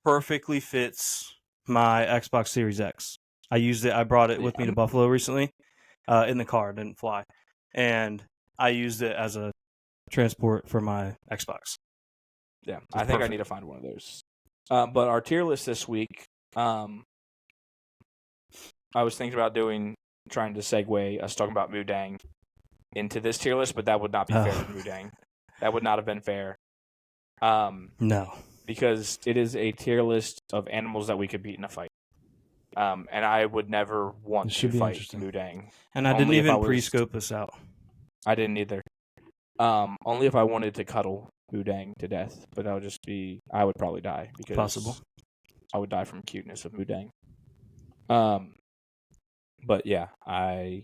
perfectly fits my Xbox Series X. I used it. I brought it with me to Buffalo recently, in the car. It didn't fly, and I used it as a transport for my Xbox.
Yeah, I think I need to find one of those. But our tier list this week, I was thinking about trying to segue us talking about Moo Deng into this tier list, but that would not be fair to Moo Deng. That would not have been fair.
No.
Because it is a tier list of animals that we could beat in a fight. And I would never want to fight Moo Deng.
And I didn't even pre-scope this out.
I didn't either. Only if I wanted to cuddle Moo Deng to death, but that would just be, I would probably die because
possible.
I would die from cuteness of Moo Deng. But yeah, I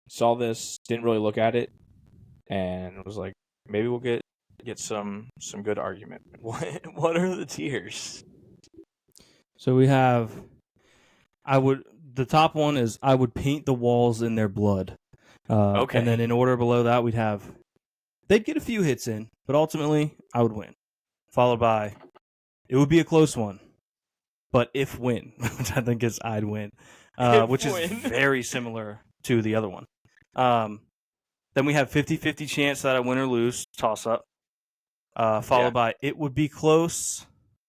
saw this, didn't really look at it, and was like, maybe we'll get some good argument. What are the tiers?
So we have, the top one is I would paint the walls in their blood. Okay. And then in order below that, they'd get a few hits in, but ultimately I would win. Followed by, it would be a close one, but if win, which I think is I'd win, which is very similar to the other one. Then we have 50-50 chance that I win or lose, toss up. Followed by it would be close,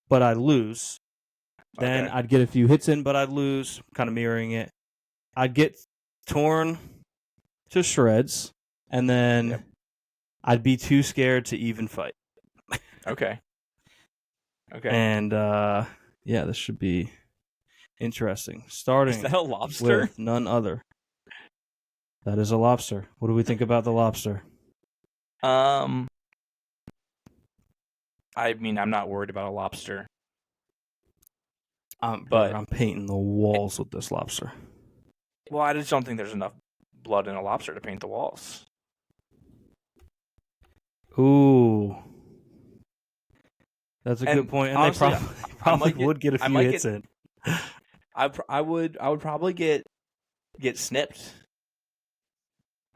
but I'd lose. Then I'd get a few hits in, but I'd lose, kind of mirroring it. I'd get torn to shreds, and then I'd be too scared to even fight.
Okay.
And this should be interesting. Starting
is that a lobster?
With none other. That is a lobster. What do we think about the lobster?
I mean, I'm not worried about a lobster.
But I'm painting the walls with this lobster.
Well, I just don't think there's enough blood in a lobster to paint the walls.
Ooh. That's a good point. And honestly, they probably would get a few hits in.
I would probably get snipped.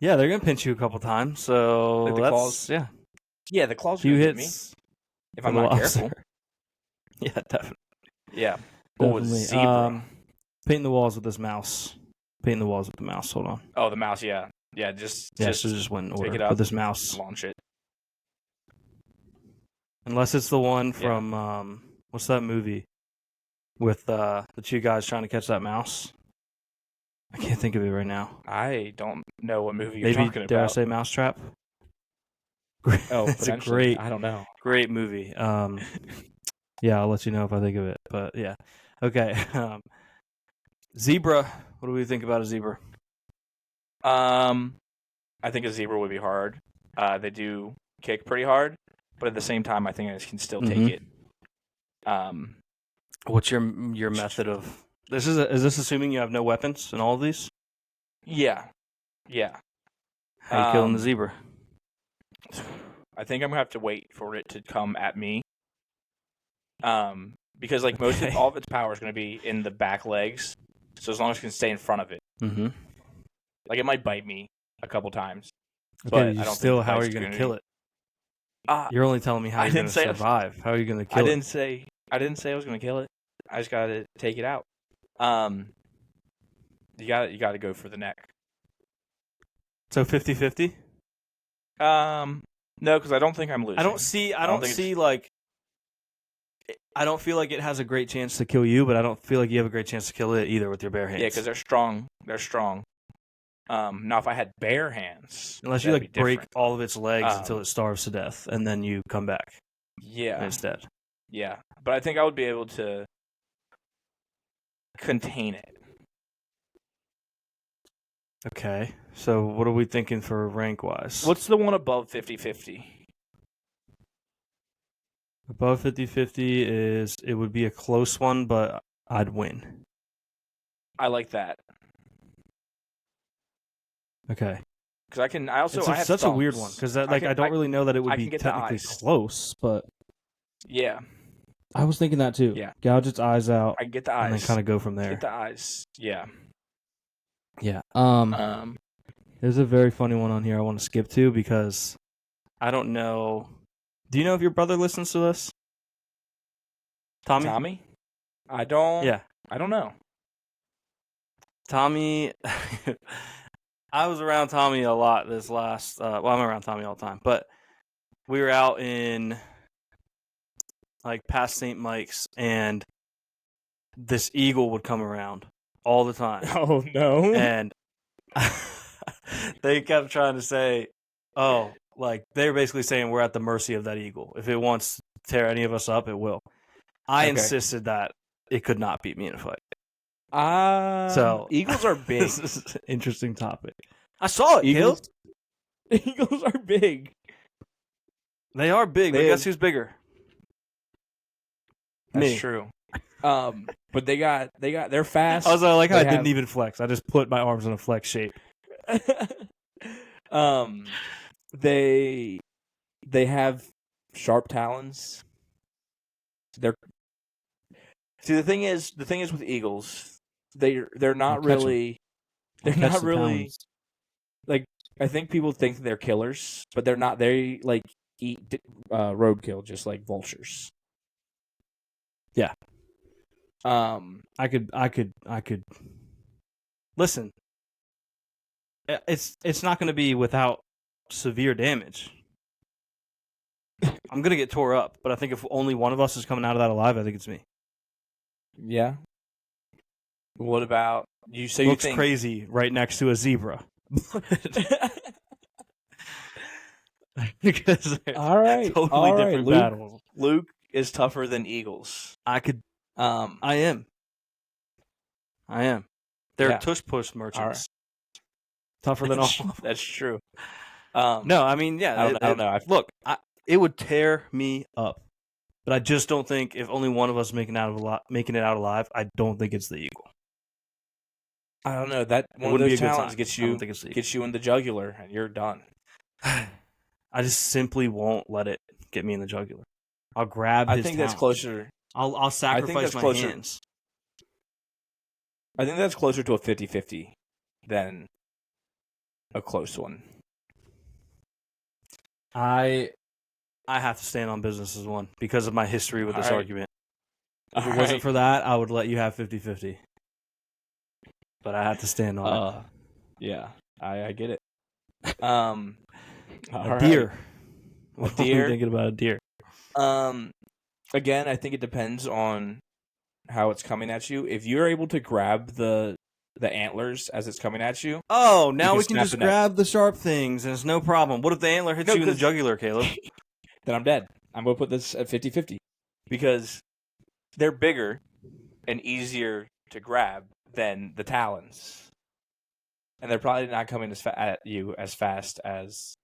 Yeah, they're gonna pinch you a couple times. So
like the claws. Yeah, the claws.
Few
hit
hits.
Me if I'm not careful.
Yeah, definitely.
Yeah.
Definitely. Painting the walls with this mouse. Painting the walls with the mouse. Hold on.
Oh, the mouse. Yeah. Yeah. Just
went in order.
Pick it up
with this mouse.
Launch it.
Unless it's the one from what's that movie with the two guys trying to catch that mouse? I can't think of it right now.
I don't know what movie you're talking about.
Dare I say Mousetrap?
Oh,
it's a great.
I don't know.
Great movie. Yeah, I'll let you know if I think of it. But yeah, Okay. Zebra. What do we think about a zebra?
I think a zebra would be hard. They do kick pretty hard, but at the same time, I think I can still take
Mhm.
it.
What's your method of this? Is this assuming you have no weapons in all of these?
Yeah.
How you killing the
Um,
zebra?
I think I'm gonna have to wait for it to come at me. Because like
Okay.
all of its power is gonna be in the back legs. So as long as it can stay in front of it,
Mm-hmm.
like it might bite me a couple times.
Okay,
But
you
I don't
still.
think the
How are
bite's
you going to
gonna
kill
be-
it? You're only telling me how
I
you're going
didn't
to
say-
survive. How are you going to
I
kill it?
didn't say I was gonna kill it. I just gotta take it out. You gotta go for the neck.
So 50-50?
No, because I don't think I'm losing.
I don't see. I
don't
don't
think
see like. I don't feel like it has a great chance to kill you, but I don't feel like you have a great chance to kill it either with your bare hands.
Yeah, because they're strong. They're strong. Now if I had bare hands,
unless you
that'd
like
be
break
different.
all of its legs
Um,
until it starves to death, and then you come back
Yeah,
instead.
yeah. But I think I would be able to contain it.
Okay. So what are we thinking for rank wise?
What's the one above 50-50?
Above 50-50 is it would be a close one, but I'd win.
I like that
Okay.
because I can. I also
It's
I have
such a weird
thumbs.
one because I
can-
don't really know that it would
I
be
can get the
technically
eyes.
close, but
Yeah,
I was thinking that too.
Yeah.
Gouge its eyes out
I can get the
and then
eyes.
kind of go from there.
Get the eyes. Yeah.
Yeah.
Um.
There's a very funny one on here I want to skip to because I don't know. Do you know if your brother listens to this? Tommy?
I don't.
Yeah.
I don't know.
Tommy. I was around Tommy a lot this last. Well, I'm around Tommy all the time, but we were out in like past St. Mike's, and this eagle would come around all the time,
Oh no!
and they kept trying to say, "Oh, like they were basically saying we're at the mercy of that eagle. If it wants to tear any of us up, it will." I
Okay.
insisted that it could not beat me in a fight.
So eagles are big.
This is an interesting topic. I saw it, Caleb.
Eagles are big.
They are big, but
They
guess
have-
who's bigger?
That's
Me.
true. But they're fast.
I was like, I
They
didn't
have-
even flex. I just put my arms in a flex shape.
They have sharp talons. The thing is with eagles, they're not
I'll catch 'em.
really
I'll
they're
catch
not
the
really
talons.
like I think people think they're killers, but they're not. They like eat roadkill just like vultures.
Yeah.
I
I could. Listen, it's not going to be without severe damage. I'm going to get tore up, but I think if only one of us is coming out of that alive, I think it's me.
yeah. What about you? So
Looks
you think
crazy right next to a zebra. Because they're
All right,
totally
all right,
different
Luke.
battles.
Luke is tougher than eagles?
I
Um,
am. They're
Yeah.
tush push merchants.
All right.
Tougher than all.
That's true.
No, I mean, yeah.
I don't know.
Look, it would tear me up, but I just don't think if only one of us making it out alive, I don't think it's the eagle.
I don't know. That one of
wouldn't be
those
a good
talents
time.
gets
I don't
you
think it's the eagle.
gets you in the jugular, and you're done.
I just simply won't let it get me in the jugular. I'll grab.
I
his
think that's
talons.
closer.
I'll sacrifice
that's
my
closer.
hands.
I think that's closer to a 50-50 than a close one.
I have to stand on business as one because of my history with this
All right.
argument. If it
All
wasn't
right.
for that, I would let you have 50-50. But I have to stand on it.
Yeah, I get it.
A deer. What are you
deer?
thinking about a deer?
Again, I think it depends on how it's coming at you. If you're able to grab the antlers as it's coming at you,
Oh, now
can
we can
snap
just
the neck.
grab the sharp things and it's no problem. What if the antler hits
No,
you in the
'cause-
jugular, Caleb?
then I'm dead. I'm going to put this at 50-50 because they're bigger and easier to grab than the talons. And they're probably not coming at you as fast as.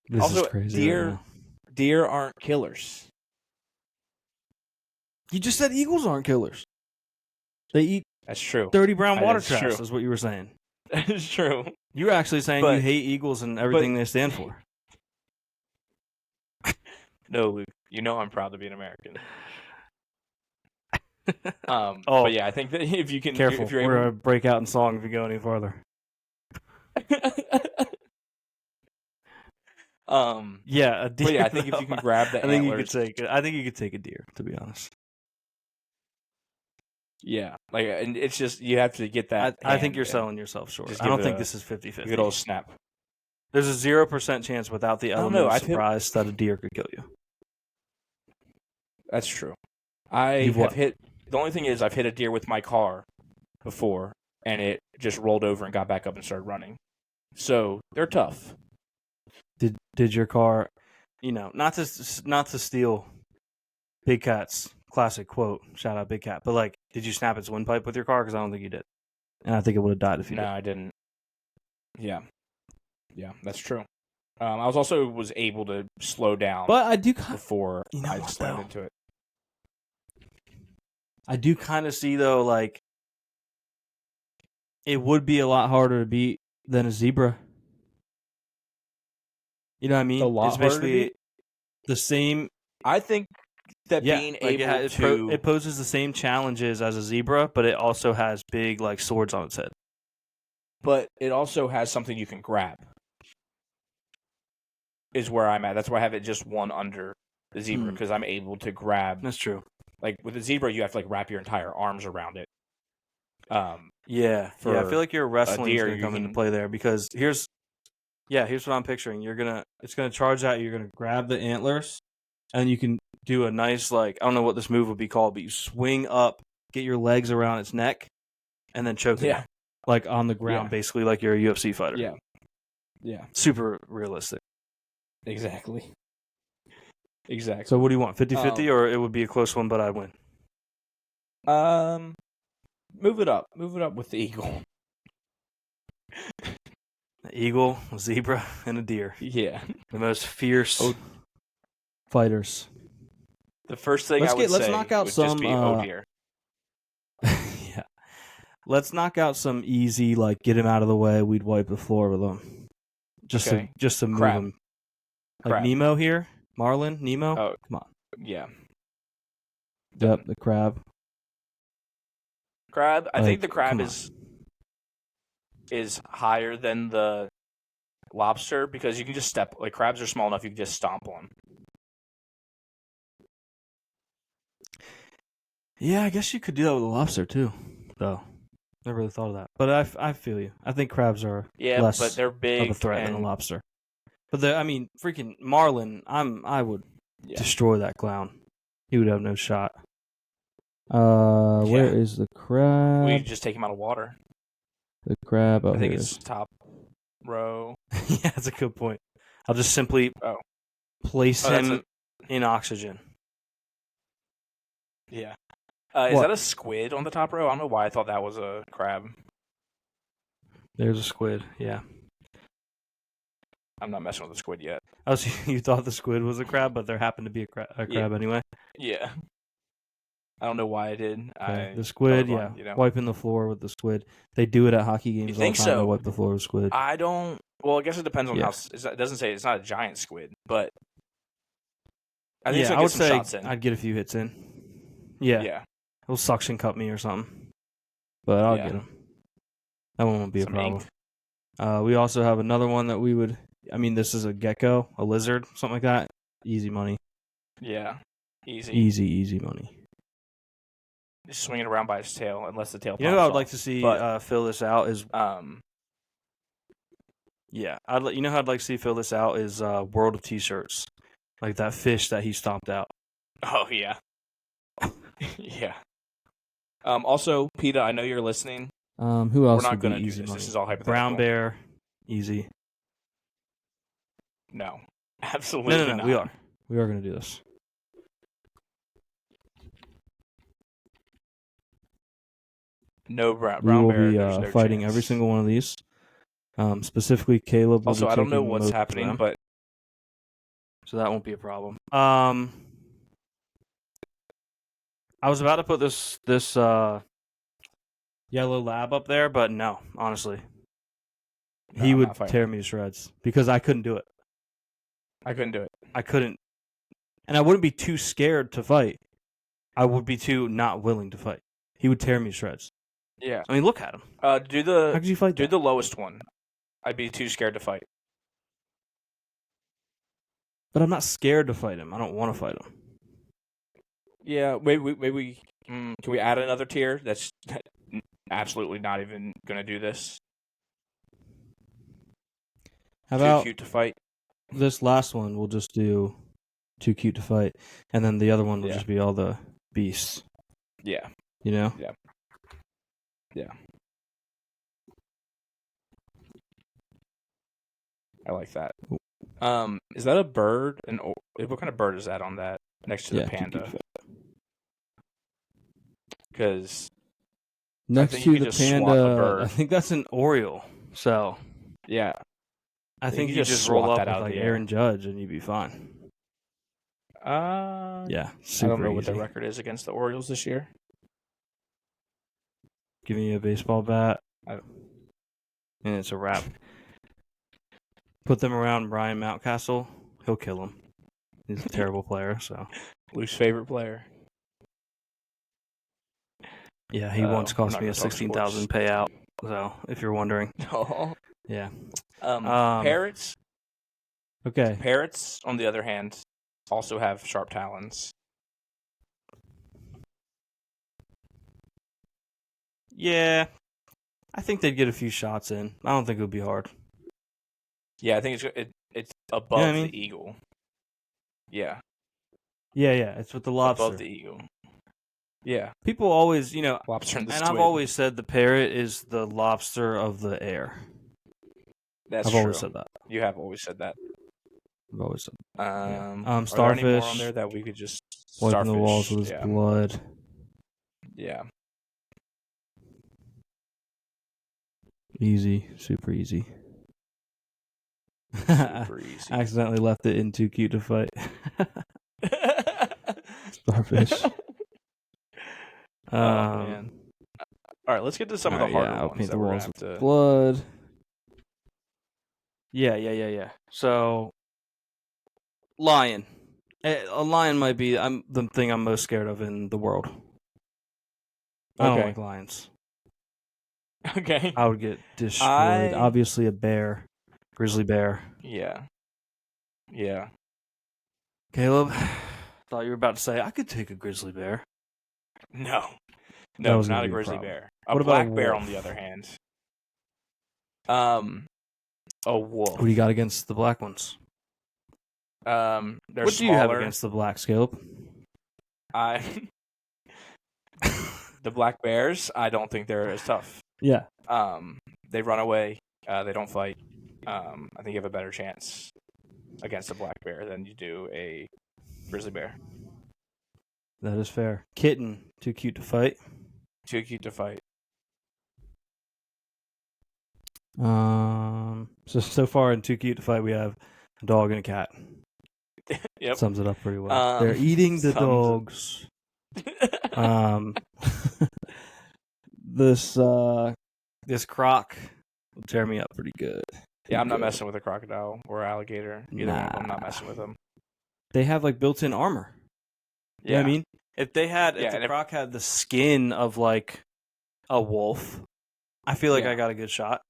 This
Also,
is crazy. right now.
deer aren't killers.
You just said eagles aren't killers. They eat
That's true.
dirty brown water
That's
trash,
true.
is what you were saying.
That is true.
You were actually saying you
But-
hate eagles and everything they stand for.
No, Luke. You know I'm proud to be an American.
Oh.
But yeah, I think that if you can,
Careful,
if you're
we're
able,
going to break out in song if you go any farther. Yeah, a deer.
But yeah, I think if you can grab the
I think you could
antlers,
take. I think you could take a deer, to be honest.
yeah, like, and it's just you have to get that.
I think
hand
you're
and
selling yourself short.
just
I don't
give it
think
a-
this is 50-50.
a good old snap.
There's a 0% chance without the
I don't
element
know,
of
I feel-
surprise that a deer could kill you.
That's true. I
You've
have
what?
hit. The only thing is, I've hit a deer with my car before, and it just rolled over and got back up and started running. So they're tough.
Did your car, not to steal Big Cat's classic quote, shout out Big Cat, but like, did you snap its windpipe with your car? Because I don't think you did, and I think it would have died if you
No,
did.
I didn't. Yeah, that's true. I was able to slow down
But I do kind
before
You know
I
what,
slammed
though?
into it.
of see though, like, it would be a lot harder to beat than a zebra. You know what I mean?
A lot
it's
harder to
basically
beat?
the same.
I think that
Yeah,
being
like
able
it poses the same challenges as a zebra, but it also has big like swords on its head.
but it also has something you can grab. Is where I'm at. That's why I have it just one under the zebra, because I'm able to grab.
That's true.
Like with the zebra, you have to like wrap your entire arms around it.
Yeah,
For
I feel like your wrestling is
deer,
going to
you
come into
can-
play there because here's what I'm picturing. It's gonna charge out. You're gonna grab the antlers, and you can do a nice like I don't know what this move would be called, but you swing up, get your legs around its neck, and then choke it
Yeah.
out, like on the ground,
Yeah.
basically like you're a UFC fighter.
Yeah.
Super realistic.
Exactly. Exactly.
So what do you want? 50-50 or it would be a close one, but I'd win.
Move it up. Move it up with the eagle.
An eagle, a zebra, and a deer.
Yeah.
The most fierce
Oh.
fighters.
The first thing
Let's
I would
let's
say
knock out
would
some,
just be oh deer.
Yeah. Let's knock out some easy, like get him out of the way. We'd wipe the floor with him, just
Okay.
to move
Crab.
him. Like
Crab.
Nemo here, Marlin, Nemo.
Oh.
Come on.
Yeah.
Yep, the crab.
Crab. I
Like,
think the crab
come on.
is higher than the lobster because you can just step. Like crabs are small enough you can just stomp on.
Yeah, I guess you could do that with a lobster too, though. Never really thought of that, but I feel you. I think crabs are
Yeah,
less
but they're big
of a threat than a
and-
lobster. But freaking Marlin, I would
Yeah.
destroy that clown. He would have no shot. Where is the crab?
We just take him out of water.
The crab. Oh,
I think
here it
it's top row.
is. Yeah, that's a good point. I'll just simply place
Oh, that's
him in oxygen.
Yeah. Is
What?
that a squid on the top row? I don't know why I thought that was a crab.
There's a squid. Yeah.
I'm not messing with the squid yet.
Oh, so you thought the squid was a crab, but there happened to be a crab anyway.
Yeah. I don't know why I did.
Okay. The squid,
I was
yeah.
on,
Wiping the floor with the squid. They do it at hockey games all the
think
time.
so?
They wipe the floor with squid.
I don't. Well, I guess it depends on
Yeah.
how. It doesn't say it's not a giant squid, but I think
Yeah,
so.
I
Get
would
some
say
shots in.
I'd get a few hits in. Yeah.
Yeah.
He'll suction cup me or something. But I'll
Yeah.
get him. That one won't be
Some
a problem.
ink.
We also have another one that we would. This is a gecko, a lizard, something like that. Easy money.
Yeah. Easy.
Easy money.
Just swing it around by its tail, unless the tail.
You know what I
pops
would like
off.
to see
But-
fill this out is
Yeah.
you know how I'd like to see fill this out is World of T-shirts, like that fish that he stomped out.
Oh yeah. Yeah. Also, PETA, I know you're listening.
Who
We're
else?
not
would be
going to do
easy
this.
money?
This is all hypothetical.
Brown bear, easy.
No. Absolutely
No,
not.
we are. We are going to do this.
No brown
We will
bear.
be
There's no
fighting
chance.
every single one of these. Specifically, Caleb will
Also,
be
I don't know
taking
what's
most of
happening,
them,
but
so that won't be a problem. I was about to put this yellow lab up there, but no, honestly.
no,
He
I'm
would
not fighting
tear
him.
me to shreds because I couldn't do it.
I couldn't do it.
I couldn't. And I wouldn't be too scared to fight. I would be too not willing to fight. He would tear me to shreds.
Yeah.
I mean, look at him.
Do
How could you fight that?
the lowest one. I'd be too scared to fight.
But I'm not scared to fight him. I don't want to fight him.
Yeah, maybe can we add another tier that's absolutely not even gonna do this?
How
Too
about
cute to fight.
this last one? We'll just do too cute to fight. And then the other one will
Yeah.
just be all the beasts.
Yeah.
You know?
Yeah. I like that. Is that a bird? What kind of bird is that on that next to the
Yeah, too cute
panda?
to fight.
Because
Next
think
to
you
the
could just swap a
panda,
bird.
I think that's an Oriole. So
yeah,
I think
you
you
just
just roll
swap
up
that
with
out of
like
the air.
Aaron Judge and you'd be fine. Yeah, super
I don't know what
easy.
the record is against the Orioles this year.
Give me a baseball bat,
I-
and it's a wrap. Put them around Brian Mountcastle, he'll kill him. He's a terrible player, so
Luke's favorite player.
yeah, he once
We're
cost
not
me a
gonna talk
$16,000 payout. So if you're wondering,
Oh.
yeah.
Parrots.
Okay,
Parrots, on the other hand, also have sharp talons.
yeah, I think they'd get a few shots in. I don't think it would be hard.
Yeah, I think it's above
I mean?
the eagle. Yeah,
Yeah, it's with the lobster.
above the eagle. Yeah,
People always,
lobster and the
and
squid.
I've always said the parrot is the lobster of the air.
That's
I've
true.
always said that.
You have always said that.
I've always said that.
Are there any more
Starfish,
on there that we could just
wiping the walls with his
yeah.
blood.
Yeah.
Easy, super easy.
Super easy.
I accidentally left it in too cute to fight. Starfish.
Oh, man. All right, let's get to some of the harder
I'll
ones
paint
that
the
we're
walls
gonna
with
have to.
blood. Yeah. So, lion. A lion might be the thing I'm most scared of in the world. I don't
Okay.
like lions.
Okay.
I would get destroyed. Obviously, a bear, grizzly bear.
Yeah.
Caleb, thought you were about to say I could take a grizzly bear.
No,
That was
not
gonna
a
be a
grizzly
problem.
bear. A
What about a
black bear, on
wolf?
the other hand. A wolf.
What do you got against the black ones?
They're
What do you have
smaller.
against the blacks, Caleb?
The black bears, I don't think they're as tough.
Yeah.
They run away. They don't fight. I think you have a better chance against a black bear than you do a grizzly bear.
That is fair. Kitten, too cute to fight.
Too cute to fight.
So far in too cute to fight, we have a dog and a cat.
Yep.
Sums it up pretty well. They're eating the dogs. This croc will tear me up pretty good.
Yeah, I'm not messing with a crocodile or alligator. Either one of them, I'm not messing with them.
They have like built-in armor. You know what I mean? If the croc had the skin of like a wolf, I feel like I got a good shot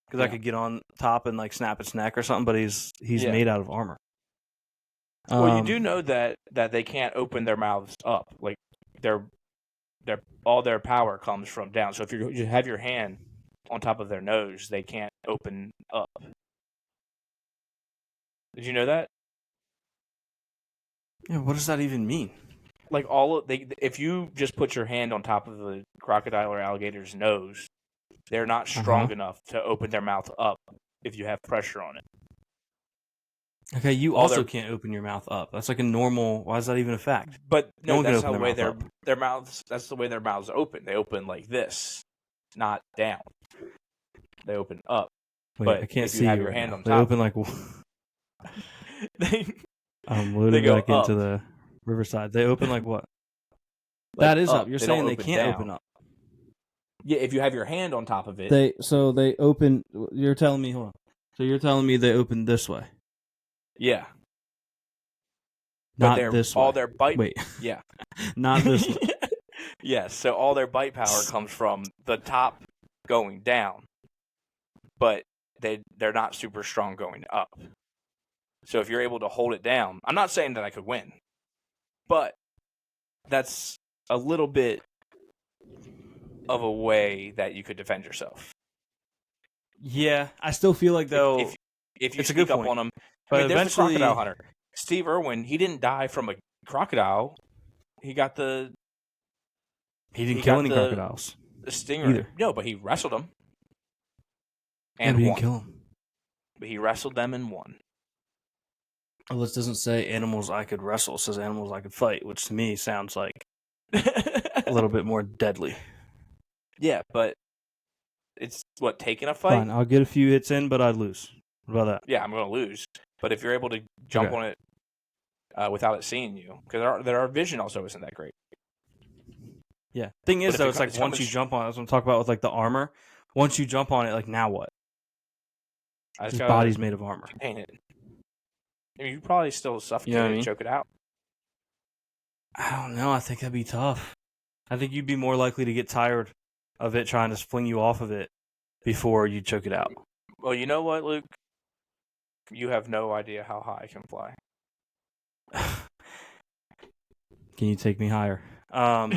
because I could get on top and like snap its neck or something. But he's made out of armor.
Well, you do know that they can't open their mouths up. Like their all their power comes from down. So if you have your hand on top of their nose, they can't open up. Did you know that?
Yeah, what does that even mean?
Like if you just put your hand on top of the crocodile or alligator's nose, they're not strong enough to open their mouth up if you have pressure on it.
Okay, you
all
also
their-
can't open your mouth up. That's like a normal. Why is that even a fact?
But
No
no,
one can
that's
open
the
their
way
mouth
their mouths. That's the way their mouths open. They open like this, not down. They open up.
Wait,
but
I can't
if you
see
have
you
your
right
hand
now.
on
They
top
open like.
they,
I'm
They
loaded
go
back into
up.
the Riverside. They open like what?
like,
That is up. You're
They
saying
don't
they
open
can't
down.
open up.
Yeah, if you have your hand on top of it.
They open. You're telling me, hold on. So you're telling me they open this way,
Yeah.
not
they're,
this way.
all their bite.
Wait,
Yeah.
not this way.
Yes. So all their bite power comes from the top going down, but they're not super strong going up. So if you're able to hold it down, I'm not saying that I could win, but that's a little bit of a way that you could defend yourself.
Yeah, I still feel like though.
If you
it's a
sneak
good
up
point.
on them,
But
I mean, there's the
eventually,
crocodile hunter, Steve Irwin. He didn't die from a crocodile. He got the
he didn't
he
kill
got
any
the-
crocodiles.
stinger.
Either.
No, but he wrestled them
Yeah,
and
but he
won.
didn't kill him.
But he wrestled them and won.
Well, this doesn't say animals I could wrestle. It says animals I could fight, which to me sounds like a little bit more deadly.
Yeah, but it's what taking a fight.
Fine, I'll get a few hits in, but I'd lose. What about that?
Yeah, I'm going to lose. But if you're able to jump
Okay.
on it without it seeing you, because our vision also isn't that great.
Yeah. Thing
But
is,
if
though,
it
it's like
comes-
once you jump on it, that's what I'm talking about with like the armor. Once you jump on it, like now what?
I
His
just gotta
body's made of armor.
contain it. I mean, you probably still suffocate
You know what I
it
mean?
and choke it out.
I don't know. I think that'd be tough. I think you'd be more likely to get tired of it trying to fling you off of it before you choke it out.
Well, you know what, Luke? You have no idea how high I can fly.
Can you take me higher? And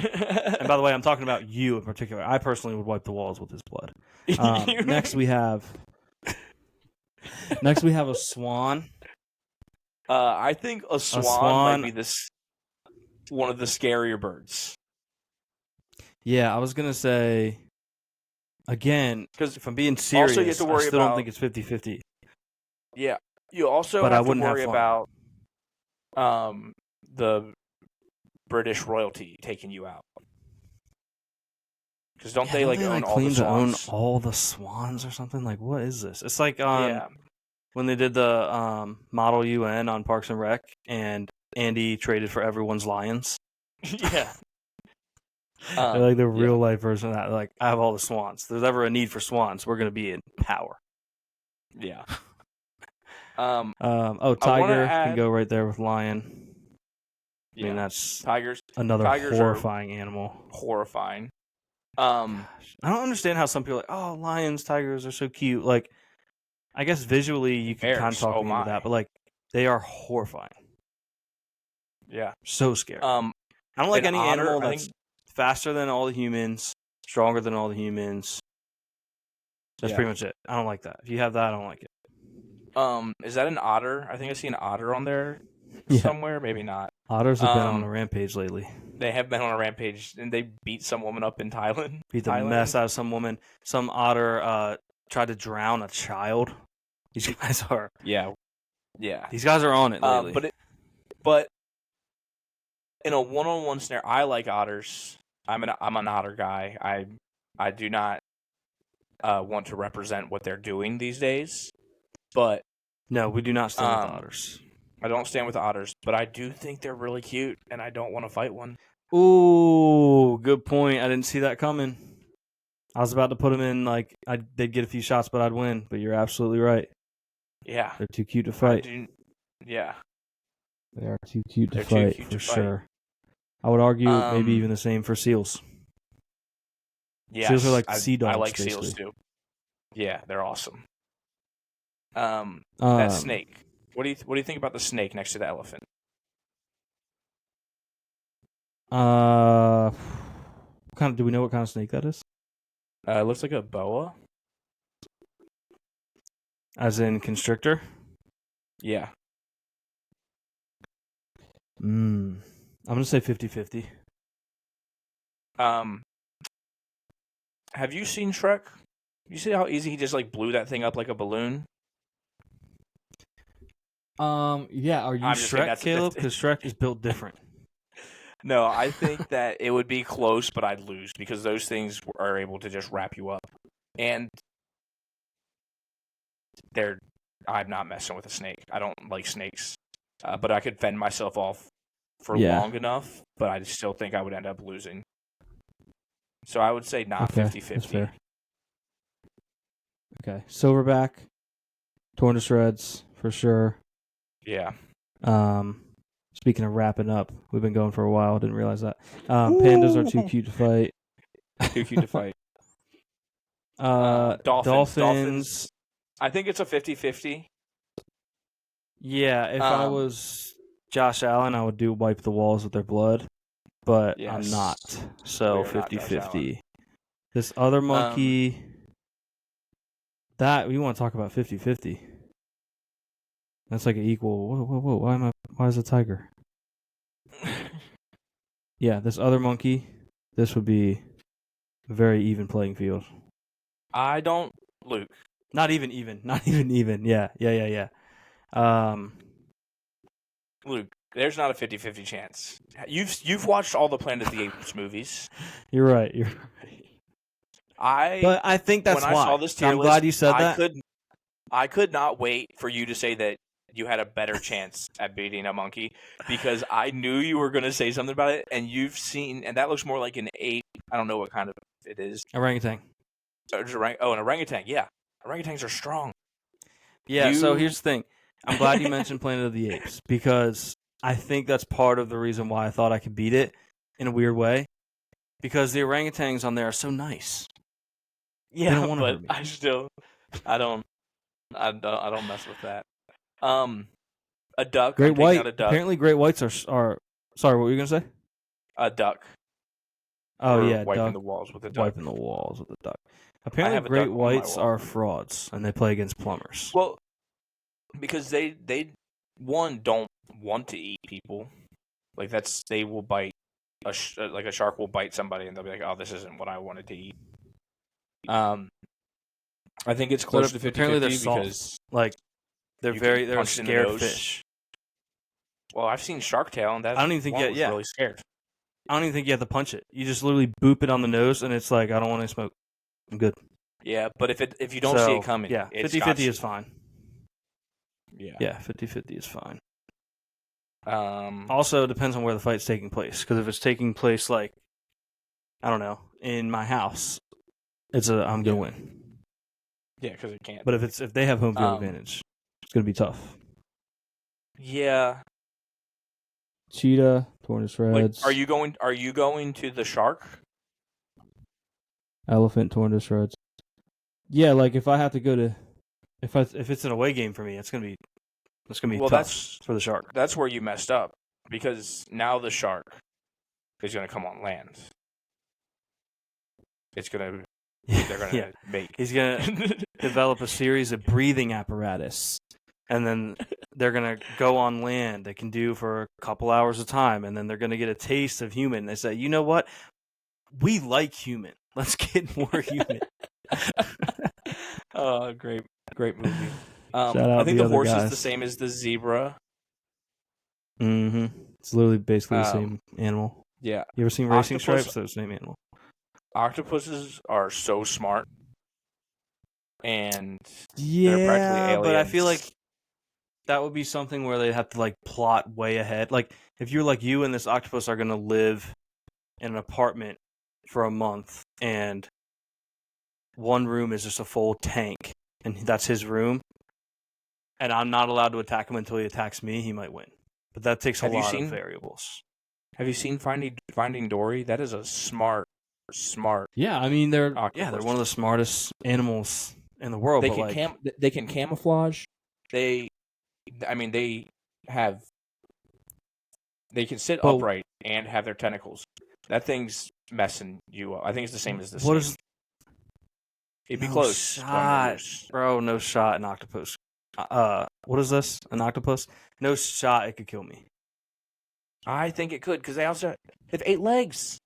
by the way, I'm talking about you in particular. I personally would wipe the walls with his blood. Next we have a swan.
I think a swan might be one of the scarier birds.
Yeah, I was gonna say again,
Because
if I'm being serious,
you have to
I
worry
still don't
about-
think it's 50-50.
yeah, you also
But I
have to
wouldn't have
worry
fun.
about the British royalty taking you out. Because don't they like own all the
claim to own
swans?
all the swans or something? Like what is this? It's like
Yeah,
when they did the Model UN on Parks and Rec, and Andy traded for everyone's lions.
yeah.
They're like the
yeah.
real life version of that. Like, I have all the swans. If there's ever a need for swans, we're gonna be in power.
Yeah.
Tiger
add-
can go right there with lion. I
yeah.
mean, that's
Tigers
another
tigers are-
horrifying animal.
horrifying.
Gosh. I don't understand how some people are like, oh, lions, tigers are so cute. Like, I guess visually you can kind of
Bears,
talk
oh
me into
my.
that, but like, they are horrifying.
Yeah.
So scary. I don't like
an
any
otter,
animal
I
that's
think-
faster than all the humans, stronger than all the humans. That's
Yeah.
pretty much it. I don't like that. If you have that, I don't like it.
Is that an otter? I think I see an otter on there
Yeah.
somewhere. Maybe not.
Otters have been on
Um,
a rampage lately.
They have been on a rampage, and they beat some woman up in Thailand.
Beat the
Thailand?
mess out of some woman. Some otter tried to drown a child. These guys are
Yeah, yeah.
these guys are on it lately.
But in a one-on-one scenario, I like otters. I'm an otter guy. I do not want to represent what they're doing these days, but
No, we do not stand with
Um,
otters.
I don't stand with otters. But I do think they're really cute, and I don't want to fight one.
Ooh, good point. I didn't see that coming. I was about to put them in like they'd get a few shots, but I'd win. But you're absolutely right.
Yeah,
They're too cute to
I
fight.
yeah.
They are too cute to
They're too
fight
cute
for
to fight.
sure. I would argue maybe
Um,
even the same for seals.
Yes,
Seals are like
I,
sea dogs,
I like seals
basically.
too. Yeah, they're awesome. That
Um,
snake. What do you think about the snake next to the elephant?
What kind of, do we know what kind of snake that is?
It looks like a boa.
As in constrictor?
Yeah.
I'm gonna say 50-50.
Have you seen Shrek? You see how easy he just like blew that thing up like a balloon?
Yeah. Are you
I'm just saying
Shrek,
that's
Caleb? Because Shrek is built different.
No, I think that it would be close, but I'd lose because those things are able to just wrap you up, and I'm not messing with a snake. I don't like snakes, but I could fend myself off for
Yeah.
long enough. But I still think I would end up losing. So I would say not
Okay,
50-50.
that's fair. Okay, silverback, torn to shreds for sure.
Yeah.
Speaking of wrapping up, we've been going for a while. Didn't realize that. Pandas are too cute to fight.
Too cute to fight.
Dolphins.
I think it's a 50-50.
Yeah, if I was Josh Allen, I would do wipe the walls with their blood, but I'm
Yes.
not. So
We are not Josh
50-50. This other monkey, that we want to talk about 50-50. That's like an equal. Whoa! Why is a tiger? Yeah, this other monkey, this would be a very even playing field.
I don't, Luke.
Not even. Yeah.
Luke, there's not a 50-50 chance. You've watched all the Planet of the Apes movies.
You're right. But I think that's
when
why.
I saw this tier
I'm
list,
glad you said that.
I could not wait for you to say that you had a better chance at beating a monkey because I knew you were going to say something about it, and you've seen, and that looks more like an ape. I don't know what kind of it is.
Orangutan.
An orangutan. Yeah, orangutans are strong.
Yeah. So here's the thing. I'm glad you mentioned Planet of the Apes because I think that's part of the reason why I thought I could beat it in a weird way because the orangutans on there are so nice.
Yeah,
They don't wanna
but
hurt me.
I don't mess with that. A duck.
Great
I'm taking
white.
out a duck.
Apparently, great whites are. Sorry, what were you gonna say?
A duck.
Oh
Or
yeah,
wiping
duck.
the walls with a duck.
Wiping the walls with a duck.
have
Apparently,
a duck
great
on my
whites
wall.
are frauds, and they play against plumbers.
Well, because they don't want to eat people. Like they will bite like a shark will bite somebody and they'll be like, "Oh, this isn't what I wanted to eat." I think it's close to 50-50
apparently they're soft.
because
Like they're
you
they're
can
a
punch in the
scared
nose.
fish.
well, I've seen Shark Tale and that
I don't even think
one
yet.
was
Yeah,
really scared.
I don't even think you have to punch it. You just literally boop it on the nose, and it's like I don't want to smoke. I'm good.
Yeah, but if you don't see it coming,
yeah,
it's
50-50 is fine.
Yeah.
Yeah, 50-50 is fine.
Um.
Also, it depends on where the fight's taking place. Because if it's taking place, like, I don't know, in my house, I'm gonna win.
Yeah, because it can't.
But if they have home field advantage, it's gonna be tough.
Yeah.
Cheetah, torn to shreds.
Are you going to the shark?
Elephant, torn to shreds. Yeah, like if I have to go to, if it's an away game for me, it's gonna be
Well,
tough for the shark.
That's where you messed up because now the shark is going to come on land. It's going to. They're going to make.
He's gonna develop a series of breathing apparatus, and then they're gonna go on land. They can do for a couple hours of time, and then they're gonna get a taste of human. They say, you know what? We like human. Let's get more human.
Oh, great movie.
Shout out
I think
the
the
other
horse
guys.
is the same as the zebra.
Mm-hmm. It's literally basically the same animal.
Yeah.
You ever seen Racing
Octopus-
Stripes? So it's the same animal.
Octopuses are so smart, and
Yeah,
practically
but I feel
aliens.
like that would be something where they have to like plot way ahead. Like if you're like you and this octopus are gonna live in an apartment for a month, and one room is just a full tank, and that's his room, and I'm not allowed to attack him until he attacks me, he might win. But that takes a
Have you
lot
seen-
of variables.
have you seen Finding Dory? That is a smart.
Yeah, I mean they're
Octopus.
one of the smartest animals in the world.
They
but
can they can camouflage. They can sit
But-
upright and have their tentacles. That thing's messing you up. I think it's the same as the
What
snake.
is
It'd be
no
close.
shot, bro? No shot, an octopus. What is this? An octopus? No shot. It could kill me.
I think it could because they also have 8 legs.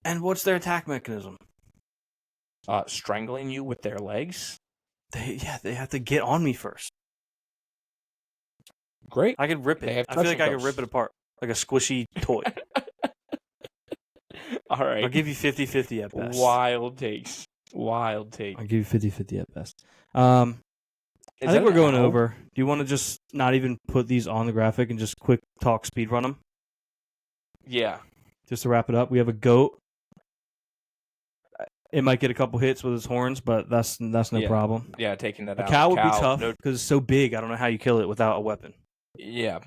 And what's their attack mechanism?
Strangling you with their legs.
They have to get on me first.
Great.
I could rip
They
it.
have
I feel like I
suction
could rip
cups.
it apart like a squishy toy.
All right.
I'll give you 50-50 at best.
Wild takes. Wild take.
I'll give you 50-50 at best. I
Is
think
that
we're
an
going
owl?
over. Do you want to just not even put these on the graphic and just quick talk speed run them?
Yeah.
Just to wrap it up, we have a goat. It might get a couple hits with its horns, but that's no
Yeah.
problem.
Yeah, taking that
A
out.
cow would be tough
No,
because it's so big. I don't know how you kill it without a weapon,
yeah.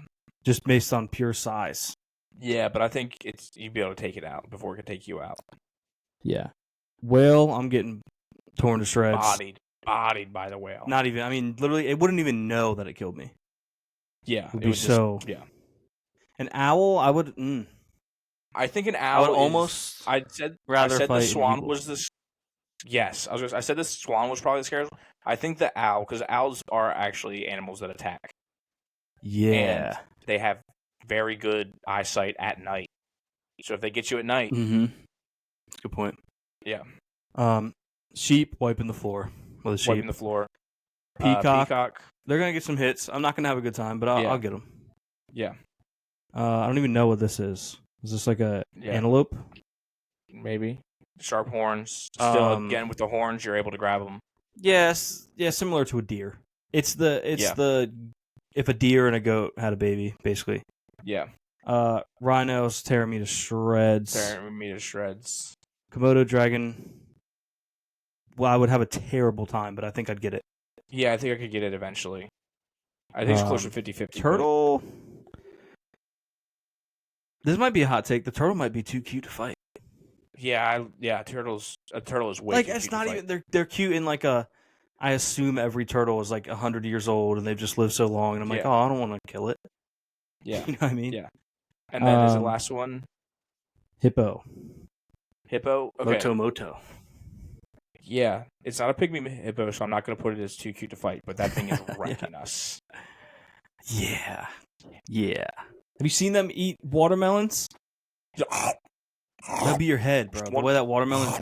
just based on pure size.
Yeah, but I think you'd be able to take it out before it could take you out.
Yeah. Whale, I'm getting torn to shreds.
Bodied by the whale.
Not even. I mean, literally, it wouldn't even know that it killed me.
Yeah.
Would be so.
Yeah.
An owl, I would.
I think an
I
owl
would
is-
almost
I said
rather
the
fight an
swan
eagle.
was the. Yes, I said the swan was probably the scariest. I think the owl, because owls are actually animals that attack.
Yeah.
And they have very good eyesight at night. So if they get you at night,
Mm-hmm. Good point.
yeah,
Sheep wiping the floor with a sheep.
wiping the floor.
Peacock. They're gonna get some hits. I'm not gonna have a good time, but
Yeah.
I'll get them.
Yeah,
I don't even know what this is. Is this like a
yeah,
antelope?
maybe sharp horns. Still,
Um,
again with the horns, you're able to grab them.
Yes. Yeah, similar to a deer. It's the if a deer and a goat had a baby, basically.
Yeah,
Rhinos tear me to shreds.
tearing me to shreds.
Komodo dragon. Well, I would have a terrible time, but I think I'd get it.
Yeah, I think I could get it eventually. I think it's close to 50-50.
Turtle. This might be a hot take. The turtle might be too cute to fight.
Yeah, a turtle is way
Like
too
it's
cute to
not
fight.
even. They're cute in like a. I assume every turtle is like 100 years old and they've just lived so long, and I'm like,
Yeah.
oh, I don't want to kill it.
Yeah,
You know what I mean?
Yeah. and then is the
Um,
last one
Hippo.
hippo? Okay,
Moto.
yeah, it's not a pygmy hippo, so I'm not going to put it as too cute to fight. But that thing is wrecking us.
Yeah. Yeah. Have you seen them eat watermelons? That'd be your head, bro. The way that watermelon.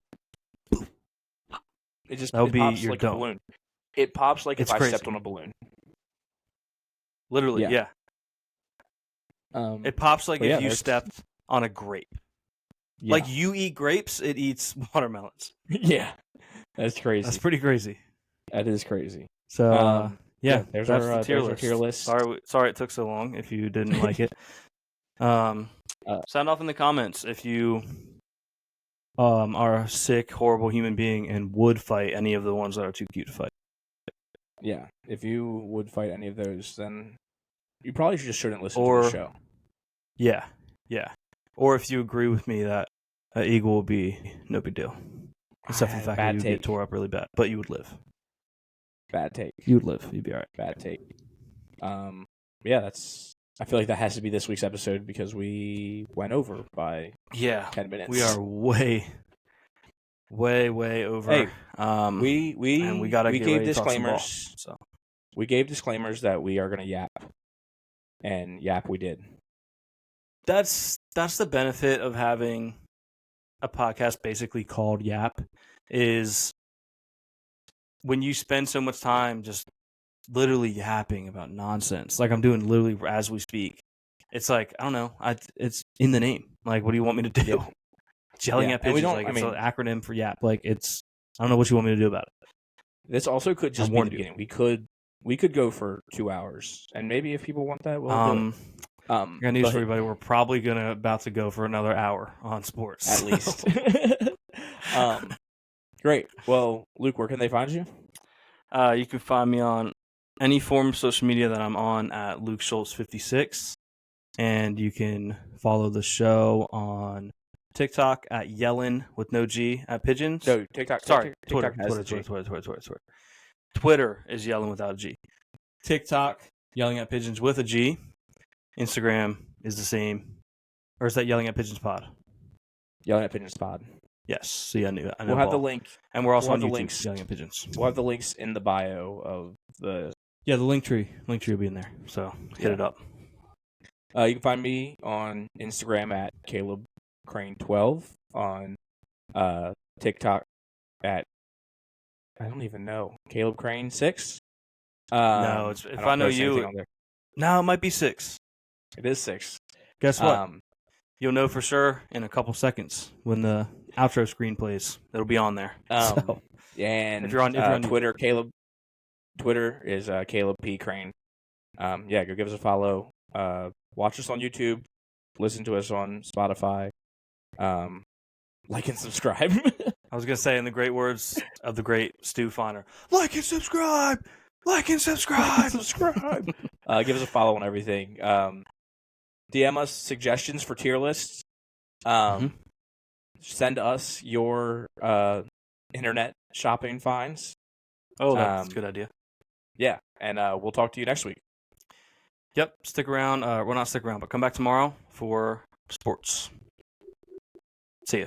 It just
That'll
it
be
pops
your
like
dome.
a balloon. It pops like
It's
if I
crazy.
stepped on a balloon.
Literally,
Yeah.
yeah. It pops like
But
if
yeah,
you
there's-
stepped on a grape.
Yeah.
Like you eat grapes, it eats watermelons.
yeah, that's crazy.
That's pretty crazy.
That is crazy.
So,
yeah, there's
that's
our
the tier
there's our
list.
tier list.
Sorry it took so long if you didn't like it. Sound off in the comments if you are a sick, horrible human being and would fight any of the ones that are too cute to fight.
Yeah, if you would fight any of those, then you probably just shouldn't listen to
Or-
the show.
Yeah. Or if you agree with me that an eagle would be no big deal. Except for the fact that
Bad
you would
take.
get tore up really bad. But you would live.
Bad take.
You would live. You'd be all right.
Bad take. Yeah, that's. I feel like that has to be this week's episode because we went over by
Yeah.
10 minutes.
We are way over.
Hey,
and
we
gotta
we
get
gave
ready to talk some ball,
disclaimers.
so.
We gave disclaimers that we are going to yap, and yap we did.
That's the benefit of having a podcast basically called Yap is when you spend so much time just literally yapping about nonsense. Like I'm doing literally as we speak. It's like, I don't know. It's in the name. Like, what do you want me to do?
Yeah.
Yelling
Yeah,
at
and we
pigeons.
don't-
Like,
I
it's
mean-
an acronym for Yap. Like, it's, I don't know what you want me to do about it.
This also could just
I
be the
warned you.
beginning. We could go for 2 hours, and maybe if people want that, we'll do it.
I got news
but
for everybody. We're probably about to go for another hour on sports.
at least. Great. Well, Luke, where can they find you?
You can find me on any form of social media that I'm on at Luke Schultz 56, and you can follow the show on TikTok at Yellin with no G at Pigeons.
No, TikTok.
Sorry,
TikTok
Twitter.
has the G.
Twitter. Twitter is Yelling without a G. TikTok Yelling at Pigeons with a G. Instagram is the same, or is that Yelling at Pigeons Pod?
Yelling at Pigeons Pod.
Yes. So yeah, I know.
We'll have the
Paul.
link.
and we're also
we'll
on
have the
YouTube.
links.
Yelling at Pigeons.
We'll have the links in the bio of the.
Yeah, the link tree will be in there. So hit
Yeah.
it up.
You can find me on Instagram at Caleb Crane 12, on TikTok at I don't even know Caleb Crane 6.
No, it's if I know
post anything
you,
on there.
No, it might be 6.
It is 6.
Guess what? You'll know for sure in a couple seconds when the outro screen plays. It'll be on there. So,
and
if you're on
Twitter, Twitter is Caleb P. Crane. Go give us a follow. Watch us on YouTube. Listen to us on Spotify. Like and subscribe.
I was going to say, in the great words of the great Stu Finer, like and subscribe! Like and subscribe!
Subscribe. Give us a follow on everything. DM us suggestions for tier lists. Send us your internet shopping finds.
Oh, that's a good idea.
Yeah, and we'll talk to you next week.
Yep, stick around. Well, not stick around, but come back tomorrow for sports. See ya.